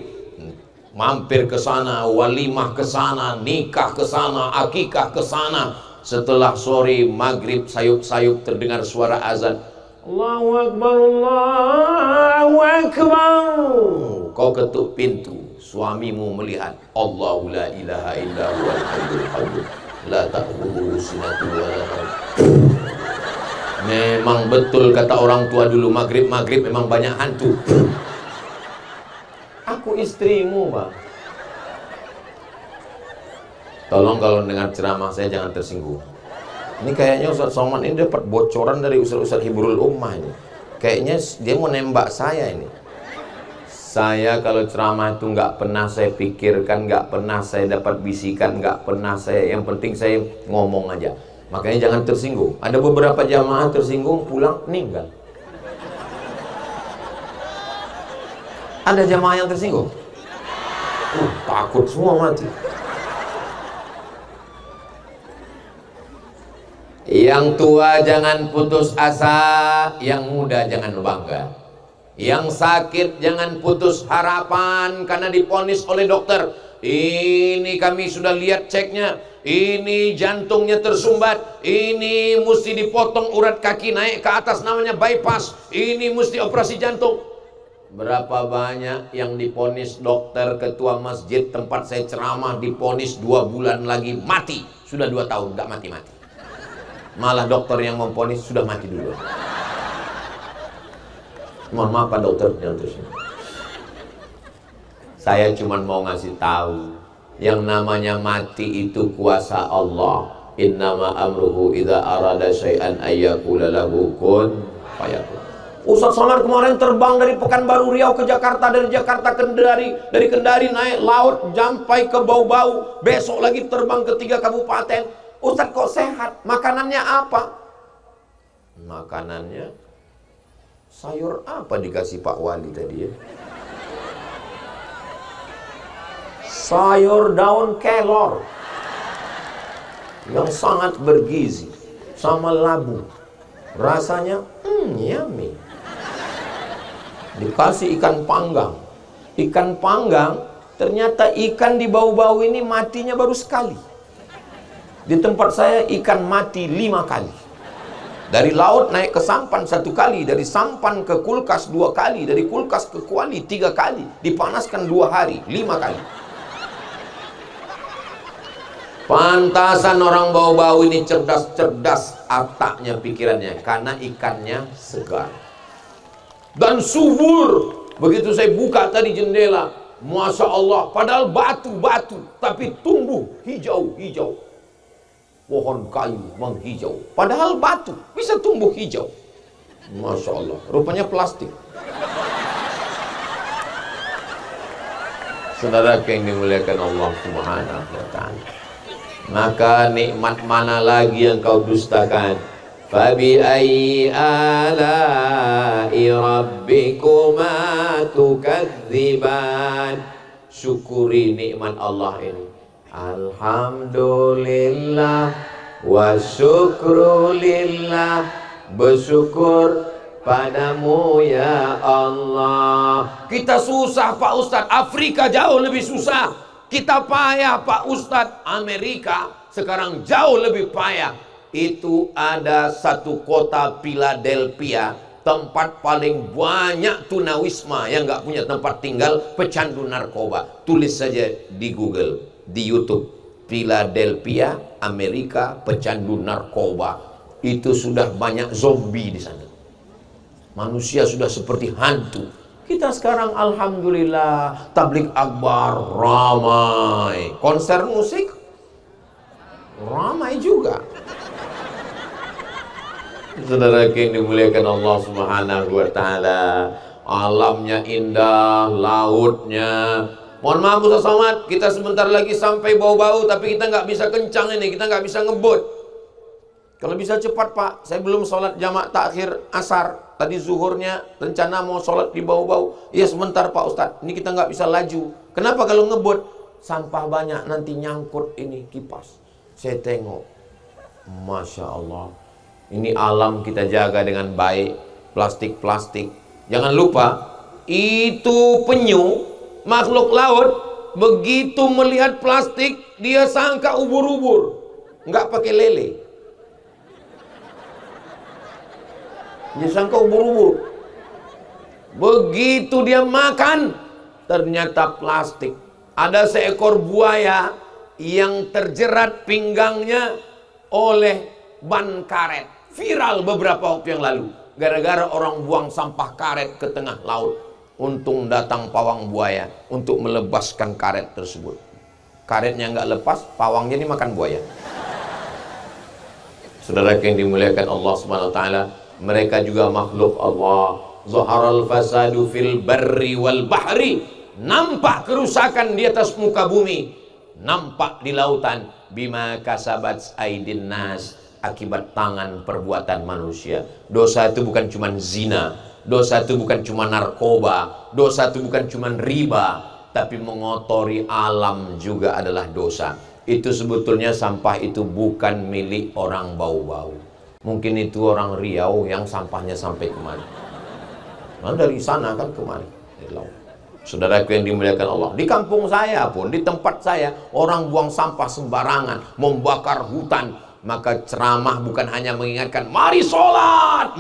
mampir ke sana, walimah ke sana, nikah ke sana, akikah ke sana. Setelah sore maghrib sayup-sayup terdengar suara azan. Allahu Akbar, Allahu Akbar. Kau ketuk pintu, suamimu melihat Allahu la ilaha illa huwal hayyul qayyum la ta'khudhuhu sinatun wa la naum. Memang betul kata orang tua dulu, maghrib memang banyak hantu. Aku istrimu, Bang. Tolong kalau dengar ceramah saya jangan tersinggung. Ini kayaknya Ustaz Somad ini dapat bocoran dari Ustaz Hibrul Ummah ini. Kayaknya dia mau nembak saya ini. Saya kalau ceramah itu nggak pernah saya pikirkan, nggak pernah saya dapat bisikan, nggak pernah saya. Yang penting saya ngomong aja. Makanya jangan tersinggung. Ada beberapa jamaah tersinggung pulang meninggal. Ada jamaah yang tersinggung. Takut semua mati. Yang tua jangan putus asa, yang muda jangan bangga. Yang sakit jangan putus harapan karena diponis oleh dokter. Ini kami sudah lihat ceknya, ini jantungnya tersumbat, ini mesti dipotong urat kaki naik ke atas namanya bypass, ini mesti operasi jantung. Berapa banyak yang diponis dokter, ketua masjid tempat saya ceramah diponis 2 bulan lagi mati. Sudah 2 tahun gak mati-mati. Malah dokter yang memponis sudah mati dulu. Mohon maaf Pak dokter yang terus. Saya cuma mau ngasih tahu, yang namanya mati itu kuasa Allah. Innama amruhu idza arada syai'an ayyaqula lahu kun fayakun. Ustaz Somad kemarin terbang dari Pekanbaru Riau ke Jakarta, dari Jakarta ke Kendari, dari Kendari naik laut sampai ke Bau-Bau, besok lagi terbang ke 3 kabupaten. Ustaz kok sehat? Makanannya apa? Makanannya sayur apa dikasih Pak Wali tadi ya? Sayur daun kelor yang sangat bergizi sama labu, rasanya yummy. Dikasih ikan panggang. Ikan panggang, ternyata ikan di Bau-Bau ini matinya baru sekali. Di tempat saya ikan mati 5 kali. Dari laut naik ke sampan 1 kali, dari sampan ke kulkas 2 kali, dari kulkas ke kuali 3 kali, dipanaskan 2 hari 5 kali. Pantasan orang Bau-Bau ini cerdas-cerdas otaknya, pikirannya, karena ikannya segar dan subur. Begitu saya buka tadi jendela, Masya Allah, padahal batu-batu tapi tumbuh hijau-hijau. Pohon kayu menghijau, padahal batu bisa tumbuh hijau. Masya Allah, rupanya plastik. Saudara yang dimuliakan Allah Subhanahu wa ta'ala, maka nikmat mana lagi yang kau dustakan? Fabi ayyi ala'i rabbikuma tukadziban. Syukuri nikmat Allah ini. Alhamdulillah wa syukrulillah, bersyukur padamu ya Allah. Kita susah Pak Ustadz, Afrika jauh lebih susah. Kita payah Pak Ustadz, Amerika sekarang jauh lebih payah. Itu ada satu kota Philadelphia, tempat paling banyak tunawisma yang nggak punya tempat tinggal, pecandu narkoba. Tulis saja di Google, di YouTube, Philadelphia, Amerika, pecandu narkoba. Itu sudah banyak zombie di sana. Manusia sudah seperti hantu. Kita sekarang alhamdulillah tablik akbar ramai, konser musik ramai juga. Saudara yang dimuliakan Allah Subhanahu wa ta'ala, alamnya indah, lautnya. Mohon maaf Ustaz Somad, kita sebentar lagi sampai Bau-Bau, tapi kita nggak bisa kencang ini, kita nggak bisa ngebut. Kalau bisa cepat Pak, saya belum sholat jamak takhir asar. Tadi zuhurnya rencana mau sholat di Bau-Bau. Ya sebentar Pak Ustadz, ini kita nggak bisa laju. Kenapa kalau ngebut? Sampah banyak, nanti nyangkut ini kipas. Saya tengok, Masya Allah, ini alam kita jaga dengan baik. Plastik-plastik, jangan lupa, itu penyu, makhluk laut, begitu melihat plastik, dia sangka ubur-ubur, nggak pakai lele. Dia sangka ubur-ubur. Begitu dia makan, ternyata plastik. Ada seekor buaya yang terjerat pinggangnya oleh ban karet. Viral beberapa waktu yang lalu. Gara-gara orang buang sampah karet ke tengah laut. Untung datang pawang buaya untuk melepaskan karet tersebut. Karetnya nggak lepas, pawangnya ini makan buaya. Saudara yang dimuliakan Allah Subhanahu wa taala, mereka juga makhluk Allah. Zaharal fasadu fil barri wal bahri. Nampak kerusakan di atas muka bumi, nampak di lautan. Bima kasabat aidin nas, akibat tangan perbuatan manusia. Dosa itu bukan cuma zina, dosa itu bukan cuma narkoba, dosa itu bukan cuma riba, tapi mengotori alam juga adalah dosa. Itu sebetulnya sampah itu bukan milik orang bau-bau. Mungkin itu orang Riau yang sampahnya sampai kemari. Nah, dari sana kan kemari. Saudaraku yang dimuliakan Allah, di kampung saya pun, di tempat saya, orang buang sampah sembarangan, membakar hutan. Maka ceramah bukan hanya mengingatkan mari sholat,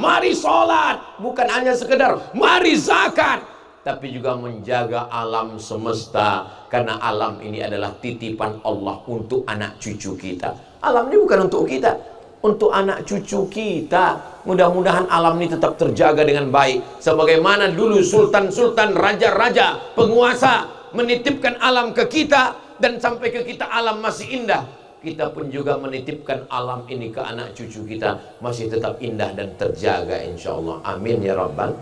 bukan hanya sekedar mari zakat, tapi juga menjaga alam semesta, karena alam ini adalah titipan Allah untuk anak cucu kita. Alam ini bukan untuk kita, untuk anak cucu kita. Mudah-mudahan alam ini tetap terjaga dengan baik, sebagaimana dulu sultan-sultan, raja-raja, penguasa menitipkan alam ke kita, dan sampai ke kita alam masih indah. Kita pun juga menitipkan alam ini ke anak cucu kita, masih tetap indah dan terjaga insya Allah. Amin ya rabbal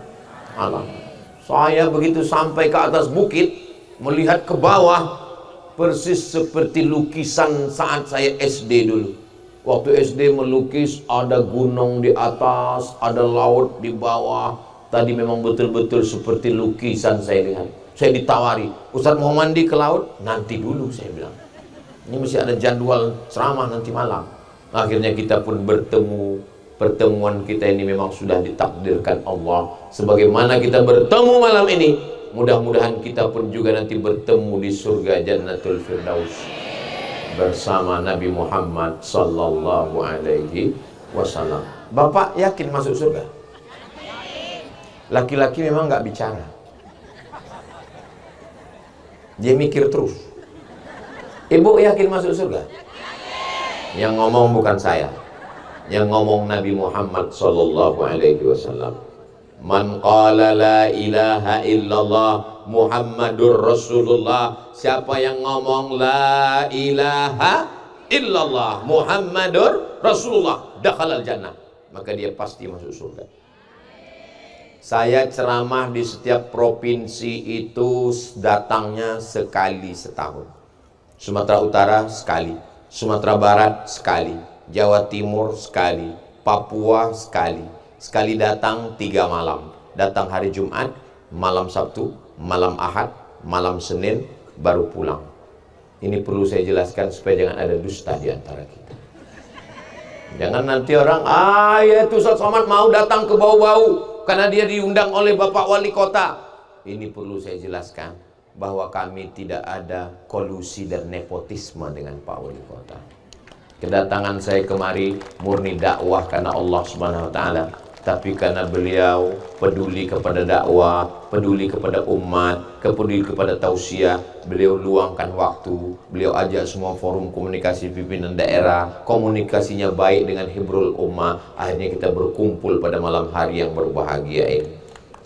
alamin. Saya begitu sampai ke atas bukit, melihat ke bawah, persis seperti lukisan saat saya SD dulu. Waktu SD melukis, ada gunung di atas, ada laut di bawah. Tadi memang betul-betul seperti lukisan saya lihat. Saya ditawari, Ustadz mau mandi ke laut? Nanti dulu, saya bilang. Ini masih ada jadwal ceramah nanti malam. Akhirnya kita pun bertemu. Pertemuan kita ini memang sudah ditakdirkan Allah. Sebagaimana kita bertemu malam ini, mudah-mudahan kita pun juga nanti bertemu di surga Jannatul Firdaus bersama Nabi Muhammad sallallahu alaihi wasallam. Bapak yakin masuk surga? Laki-laki memang nggak bicara. Dia mikir terus. Ibu yakin masuk surga? Yang ngomong bukan saya, yang ngomong Nabi Muhammad sallallahu alaihi wasallam. Man qala la ilaha illallah Muhammadur Rasulullah. Siapa yang ngomong la ilaha illallah Muhammadur Rasulullah, dakhalal jannah, maka dia pasti masuk surga. Saya ceramah di setiap provinsi itu datangnya sekali setahun. Sumatera Utara sekali, Sumatera Barat sekali, Jawa Timur sekali, Papua sekali. Sekali datang 3 malam. Datang hari Jumat, malam Sabtu, malam Ahad, malam Senin, baru pulang. Ini perlu saya jelaskan supaya jangan ada dusta di antara kita. Jangan nanti orang, ya itu Ustaz Somad mau datang ke bau-bau karena dia diundang oleh Bapak Wali Kota. Ini perlu saya jelaskan, bahwa kami tidak ada kolusi dan nepotisme dengan Pak Wali Kota. Kedatangan saya kemari murni dakwah karena Allah Subhanahu wa taala, tapi karena beliau peduli kepada dakwah, peduli kepada umat, peduli kepada tausiah, beliau luangkan waktu, beliau ajak semua forum komunikasi pimpinan daerah, komunikasinya baik dengan hibrul ummah. Akhirnya kita berkumpul pada malam hari yang berbahagia ini.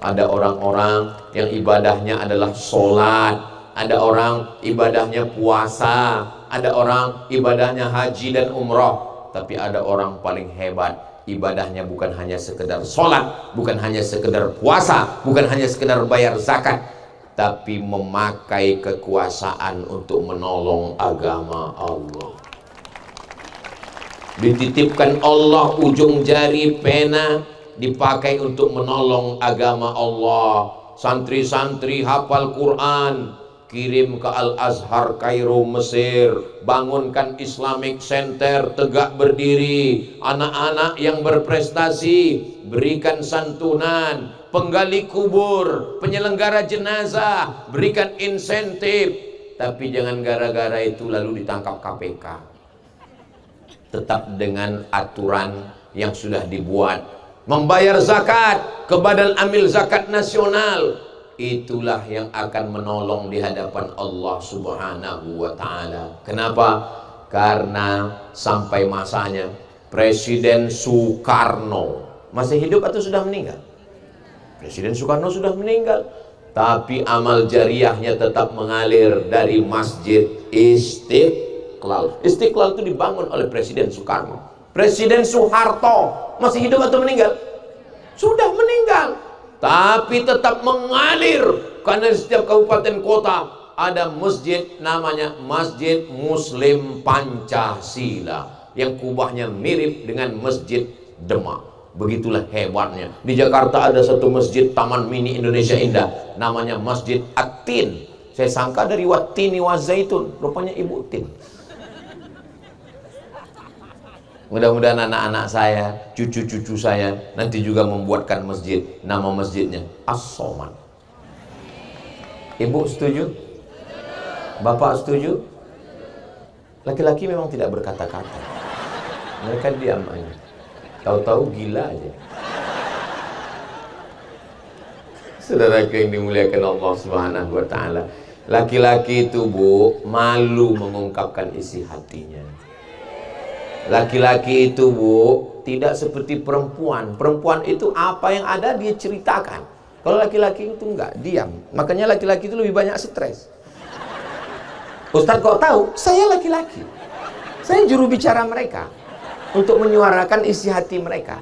Ada orang-orang yang ibadahnya adalah sholat, ada orang ibadahnya puasa, ada orang ibadahnya haji dan umroh. Tapi ada orang paling hebat, ibadahnya bukan hanya sekedar sholat, bukan hanya sekedar puasa, bukan hanya sekedar bayar zakat, tapi memakai kekuasaan untuk menolong agama Allah. Dititipkan Allah ujung jari pena, dipakai untuk menolong agama Allah. Santri-santri hafal Quran, kirim ke Al-Azhar Kairo Mesir, bangunkan Islamic Center tegak berdiri, anak-anak yang berprestasi berikan santunan, penggali kubur, penyelenggara jenazah berikan insentif. Tapi jangan gara-gara itu lalu ditangkap KPK. Tetap dengan aturan yang sudah dibuat. Membayar zakat ke Badan Amil Zakat Nasional. itulah yang akan menolong di hadapan Allah Subhanahu wa Ta'ala. Kenapa? Karena sampai masanya Presiden Soekarno masih hidup atau sudah meninggal? Presiden Soekarno sudah meninggal, tapi amal jariahnya tetap mengalir dari Masjid Istiqlal. Istiqlal itu dibangun oleh Presiden Soekarno. Presiden Soeharto masih hidup atau meninggal? Sudah meninggal, tapi tetap mengalir karena di setiap kabupaten kota ada masjid namanya Masjid Muslim Pancasila yang kubahnya mirip dengan Masjid Demak. Begitulah hebatnya. Di Jakarta ada satu masjid Taman Mini Indonesia Indah, namanya Masjid At-Tin. Saya sangka dari Wattini wa Zaitun, rupanya Ibu Tin. Mudah-mudahan anak-anak saya, cucu-cucu saya nanti juga membuatkan masjid. Nama masjidnya As-Somad. Ibu setuju? Bapak setuju? Laki-laki memang tidak berkata-kata, mereka diam aja. Tahu-tahu gila aja. Saudara yang dimuliakan Allah Subhanahu wa Ta'ala, laki-laki itu, Bu, malu mengungkapkan isi hatinya. Laki-laki itu, Bu, tidak seperti perempuan. Perempuan itu apa yang ada dia ceritakan. Kalau laki-laki itu enggak, diam. Makanya laki-laki itu lebih banyak stres. Ustadz kok tahu? Saya laki-laki. Saya juru bicara mereka untuk menyuarakan isi hati mereka.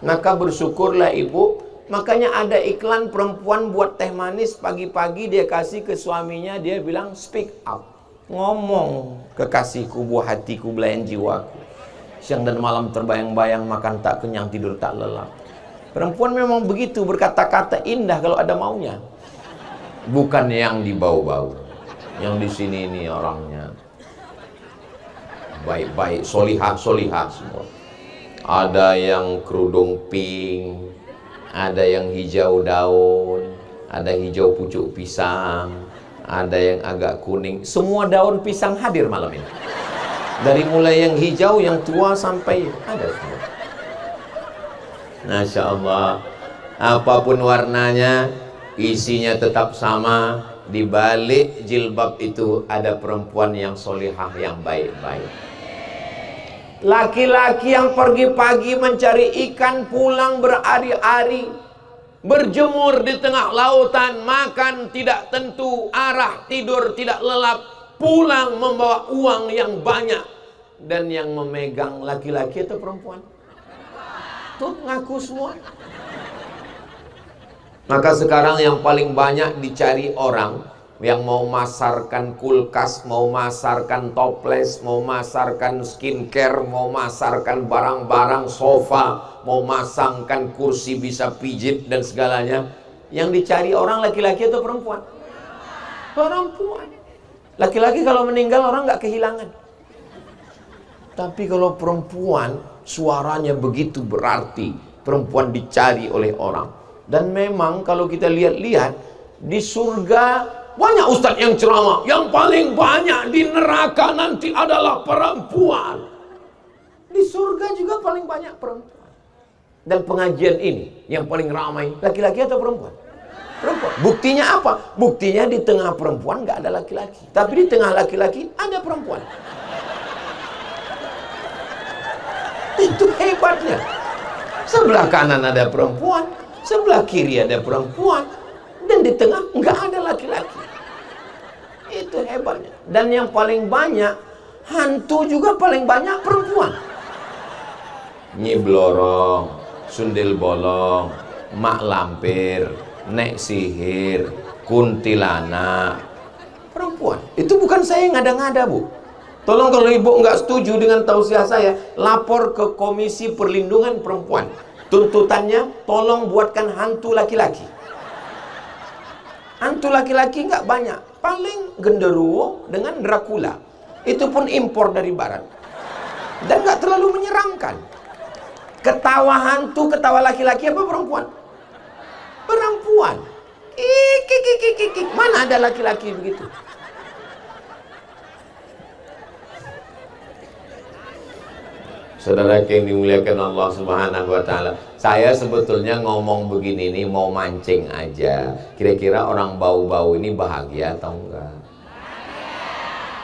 Maka bersyukurlah ibu. Makanya ada iklan perempuan buat teh manis, pagi-pagi dia kasih ke suaminya, dia bilang speak up, ngomong, kekasihku, buah hatiku, belayan jiwaku, siang dan malam terbayang-bayang, makan tak kenyang, tidur tak lelap. Perempuan memang begitu, berkata-kata indah kalau ada maunya, bukan yang dibau-bau. Yang di sini ini orangnya baik-baik, solihah semua. Ada yang kerudung pink, ada yang hijau daun, ada hijau pucuk pisang, ada yang agak kuning. Semua daun pisang hadir malam ini. Dari mulai yang hijau, yang tua sampai ada semua. Masya Allah. Apapun warnanya, isinya tetap sama. Di balik jilbab itu ada perempuan yang solihah, yang baik-baik. Laki-laki yang pergi pagi mencari ikan, pulang berari-ari, berjemur di tengah lautan, makan tidak tentu arah, tidur tidak lelap, pulang membawa uang yang banyak. Dan yang memegang laki-laki atau perempuan? Tuh ngaku semua. Maka sekarang yang paling banyak dicari orang yang mau masarkan kulkas, mau masarkan toples, mau masarkan skincare, mau masarkan barang-barang sofa, mau masangkan kursi bisa pijit dan segalanya. Yang dicari orang laki-laki atau perempuan? Perempuan. Laki-laki kalau meninggal orang nggak kehilangan. Tapi kalau perempuan, suaranya begitu berarti. Perempuan dicari oleh orang. Dan memang kalau kita lihat-lihat di surga banyak ustadz yang ceramah, yang paling banyak di neraka nanti adalah perempuan. Di surga juga paling banyak perempuan. Dan pengajian ini yang paling ramai, laki-laki atau perempuan? Perempuan. Buktinya apa? Buktinya di tengah perempuan nggak ada laki-laki, tapi di tengah laki-laki ada perempuan. Itu hebatnya. Sebelah kanan ada perempuan, sebelah kiri ada perempuan, dan di tengah nggak ada laki-laki. Itu hebatnya. Dan yang paling banyak, hantu juga paling banyak perempuan. Nyi Blorong, Sundel Bolong, Mak Lampir, Nek Sihir, Kuntilanak, perempuan. Itu bukan saya ngada-ngada, Bu. Tolong kalau ibu nggak setuju dengan tausiah saya, lapor ke Komisi Perlindungan Perempuan. Tuntutannya, tolong buatkan hantu laki-laki. Hantu laki-laki nggak banyak, paling genderuwo dengan Dracula. Itu pun impor dari barat. Dan nggak terlalu menyeramkan. Ketawa hantu, ketawa laki-laki apa perempuan? Perempuan. Kik. Mana ada laki-laki begitu? Saudara yang dimuliakan Allah Subhanahu wa Ta'ala, saya sebetulnya ngomong begini nih mau mancing aja. Kira-kira orang bau-bau ini bahagia atau enggak?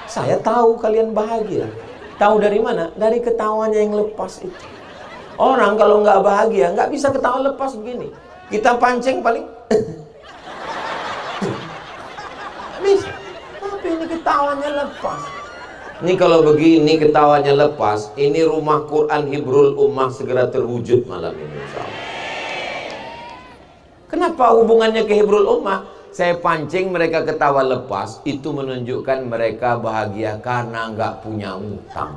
Saya tahu kalian bahagia. Tahu dari mana? Dari ketawanya yang lepas itu. Orang kalau nggak bahagia nggak bisa ketawa lepas begini. Kita pancing paling bisa. Tapi ini ketawanya lepas. Ini kalau begini ketawanya lepas, ini rumah Quran Hibrul Ummah segera terwujud malam ini, insyaallah. Kenapa hubungannya ke Hibrul Ummah? Saya pancing mereka ketawa lepas, itu menunjukkan mereka bahagia karena nggak punya utang.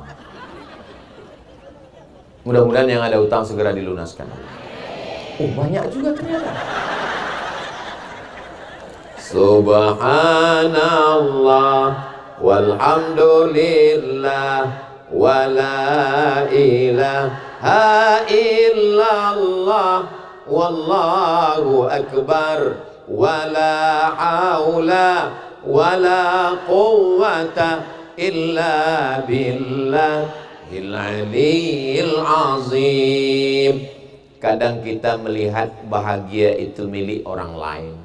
Mudah-mudahan yang ada utang segera dilunaskan. Oh, banyak juga ternyata. Subhanallah walhamdulillah wala ilaha illallah wallahu akbar wala haula wala quwwata illa billahil aliyyil azim. Kadang kita melihat bahagia itu milik orang lain.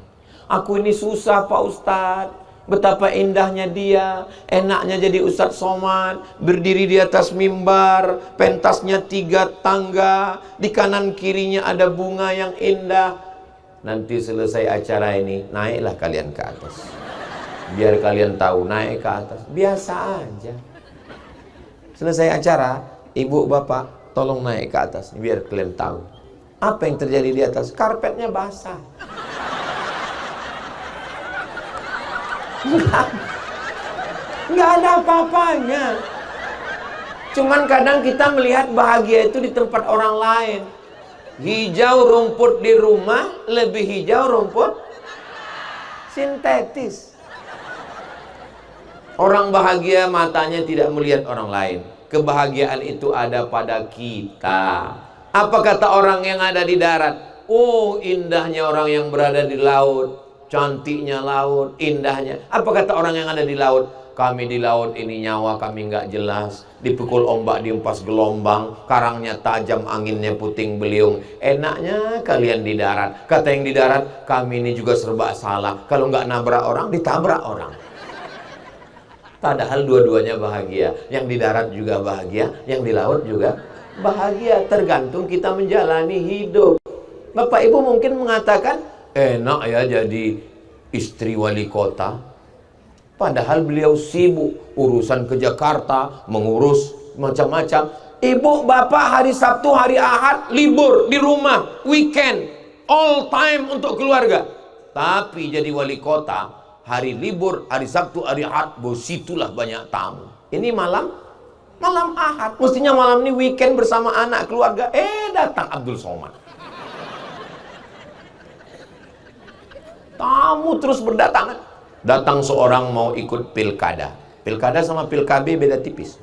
Aku ini susah Pak Ustadz. Betapa indahnya dia, enaknya jadi Ustadz Somad, berdiri di atas mimbar, pentasnya 3 tangga, di kanan kirinya ada bunga yang indah. Nanti selesai acara ini, naiklah kalian ke atas. Biar kalian tahu, naik ke atas. Biasa aja. Selesai acara, ibu bapak, tolong naik ke atas, biar kalian tahu. Apa yang terjadi di atas? Karpetnya basah. Nggak ada apa-apanya. Cuman kadang kita melihat bahagia itu di tempat orang lain. Hijau rumput di rumah lebih hijau rumput sintetis. Orang bahagia matanya tidak melihat orang lain. Kebahagiaan itu ada pada kita. Apa kata orang yang ada di darat? Oh, indahnya orang yang berada di laut. Cantiknya laut, indahnya. Apa kata orang yang ada di laut? Kami di laut ini nyawa kami nggak jelas. Dipukul ombak, diempas gelombang, karangnya tajam, anginnya puting beliung. Enaknya kalian di darat. Kata yang di darat, kami ini juga serba salah. Kalau nggak nabrak orang, ditabrak orang. Padahal dua-duanya bahagia. Yang di darat juga bahagia, yang di laut juga bahagia. Tergantung kita menjalani hidup. Bapak Ibu mungkin mengatakan, enak ya jadi istri wali kota. Padahal beliau sibuk urusan ke Jakarta, mengurus macam-macam. Ibu bapak hari Sabtu, hari Ahad libur di rumah, weekend, all time untuk keluarga. Tapi jadi wali kota, hari libur, hari Sabtu, hari Ahad, situlah banyak tamu. Ini malam Ahad, mestinya malam ini weekend bersama anak keluarga. Datang Abdul Somad. Tamu terus berdatangan. Datang seorang mau ikut pilkada. Pilkada sama pilkabe beda tipis.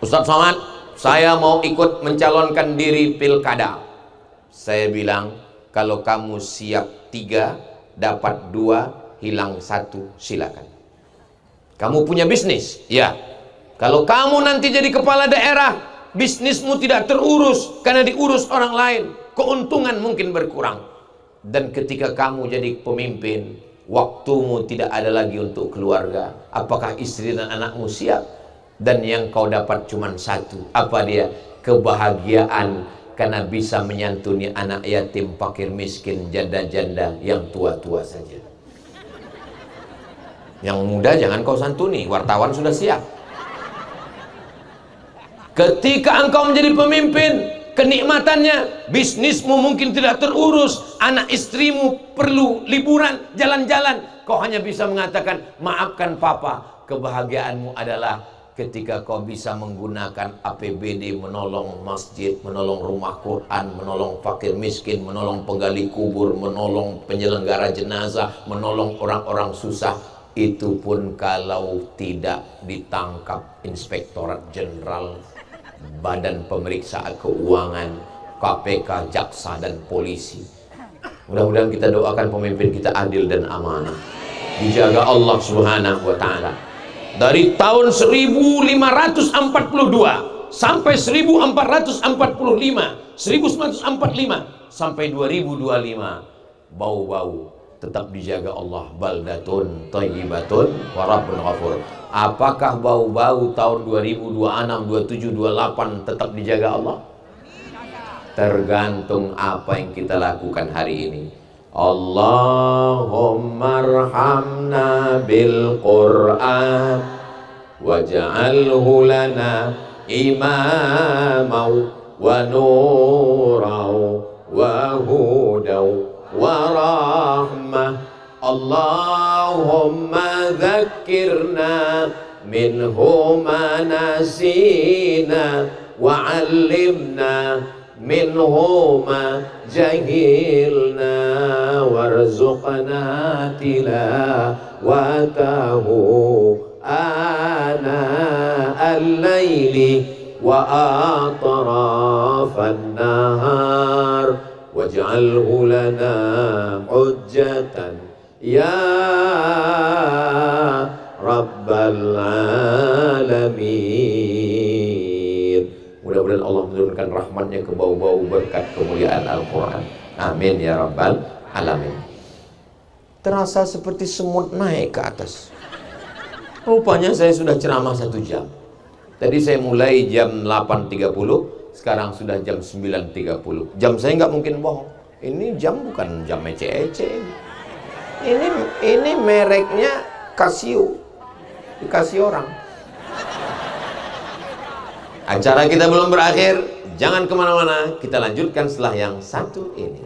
Ustadz Somad, saya mau ikut mencalonkan diri pilkada. Saya bilang, kalau kamu siap 3, dapat 2, hilang 1, silakan. Kamu punya bisnis? Ya. Kalau kamu nanti jadi kepala daerah, bisnismu tidak terurus karena diurus orang lain, keuntungan mungkin berkurang. Dan ketika kamu jadi pemimpin, waktumu tidak ada lagi untuk keluarga. Apakah istri dan anakmu siap? Dan yang kau dapat cuma 1. Apa dia? Kebahagiaan karena bisa menyantuni anak yatim, fakir miskin, janda-janda yang tua-tua saja. Yang muda jangan kau santuni, wartawan sudah siap. Ketika engkau menjadi pemimpin, kenikmatannya, bisnismu mungkin tidak terurus, anak istrimu perlu liburan, jalan-jalan. Kau hanya bisa mengatakan, maafkan papa. Kebahagiaanmu adalah ketika kau bisa menggunakan APBD, menolong masjid, menolong rumah Quran, menolong fakir miskin, menolong penggali kubur, menolong penyelenggara jenazah, menolong orang-orang susah. Itu pun kalau tidak ditangkap Inspektorat Jenderal, Badan Pemeriksa Keuangan, KPK, jaksa dan polisi. Mudah-mudahan kita doakan pemimpin kita adil dan amanah, dijaga Allah Subhanahu wa ta'ala. Dari tahun 1542 sampai 1445, 1945 sampai 2025, bau-bau tetap dijaga Allah. Baldatun thayyibatun wa rabbun ghafur. Apakah bau-bau tahun 2026, 27, 28 tetap dijaga Allah? Tergantung apa yang kita lakukan hari ini. Allahumma arhamna bil Qur'an waj'alhu lana imamau wa nurau wa hudau wa rahmah. Allahumma dhakkirna minhu ma nasina wa 'allimna minhu ma jahilna warzuqna tilawatahu ana al-laili wa atrafan nahar waj'alhu lana hujjatan ya rabbal alamin. Mudah-mudahan Allah menurunkan rahmatnya ke bau-bau berkat kemuliaan Al-Quran. Amin ya rabbal alamin. Terasa seperti semut naik ke atas. Rupanya saya sudah ceramah 1 jam. Tadi saya mulai jam 8.30, sekarang sudah jam 9.30. Jam saya nggak mungkin bohong. Ini jam bukan jam ece-ece. Ini mereknya Casio. Dikasih orang. Acara kita belum berakhir. Jangan kemana-mana. Kita lanjutkan setelah yang satu ini.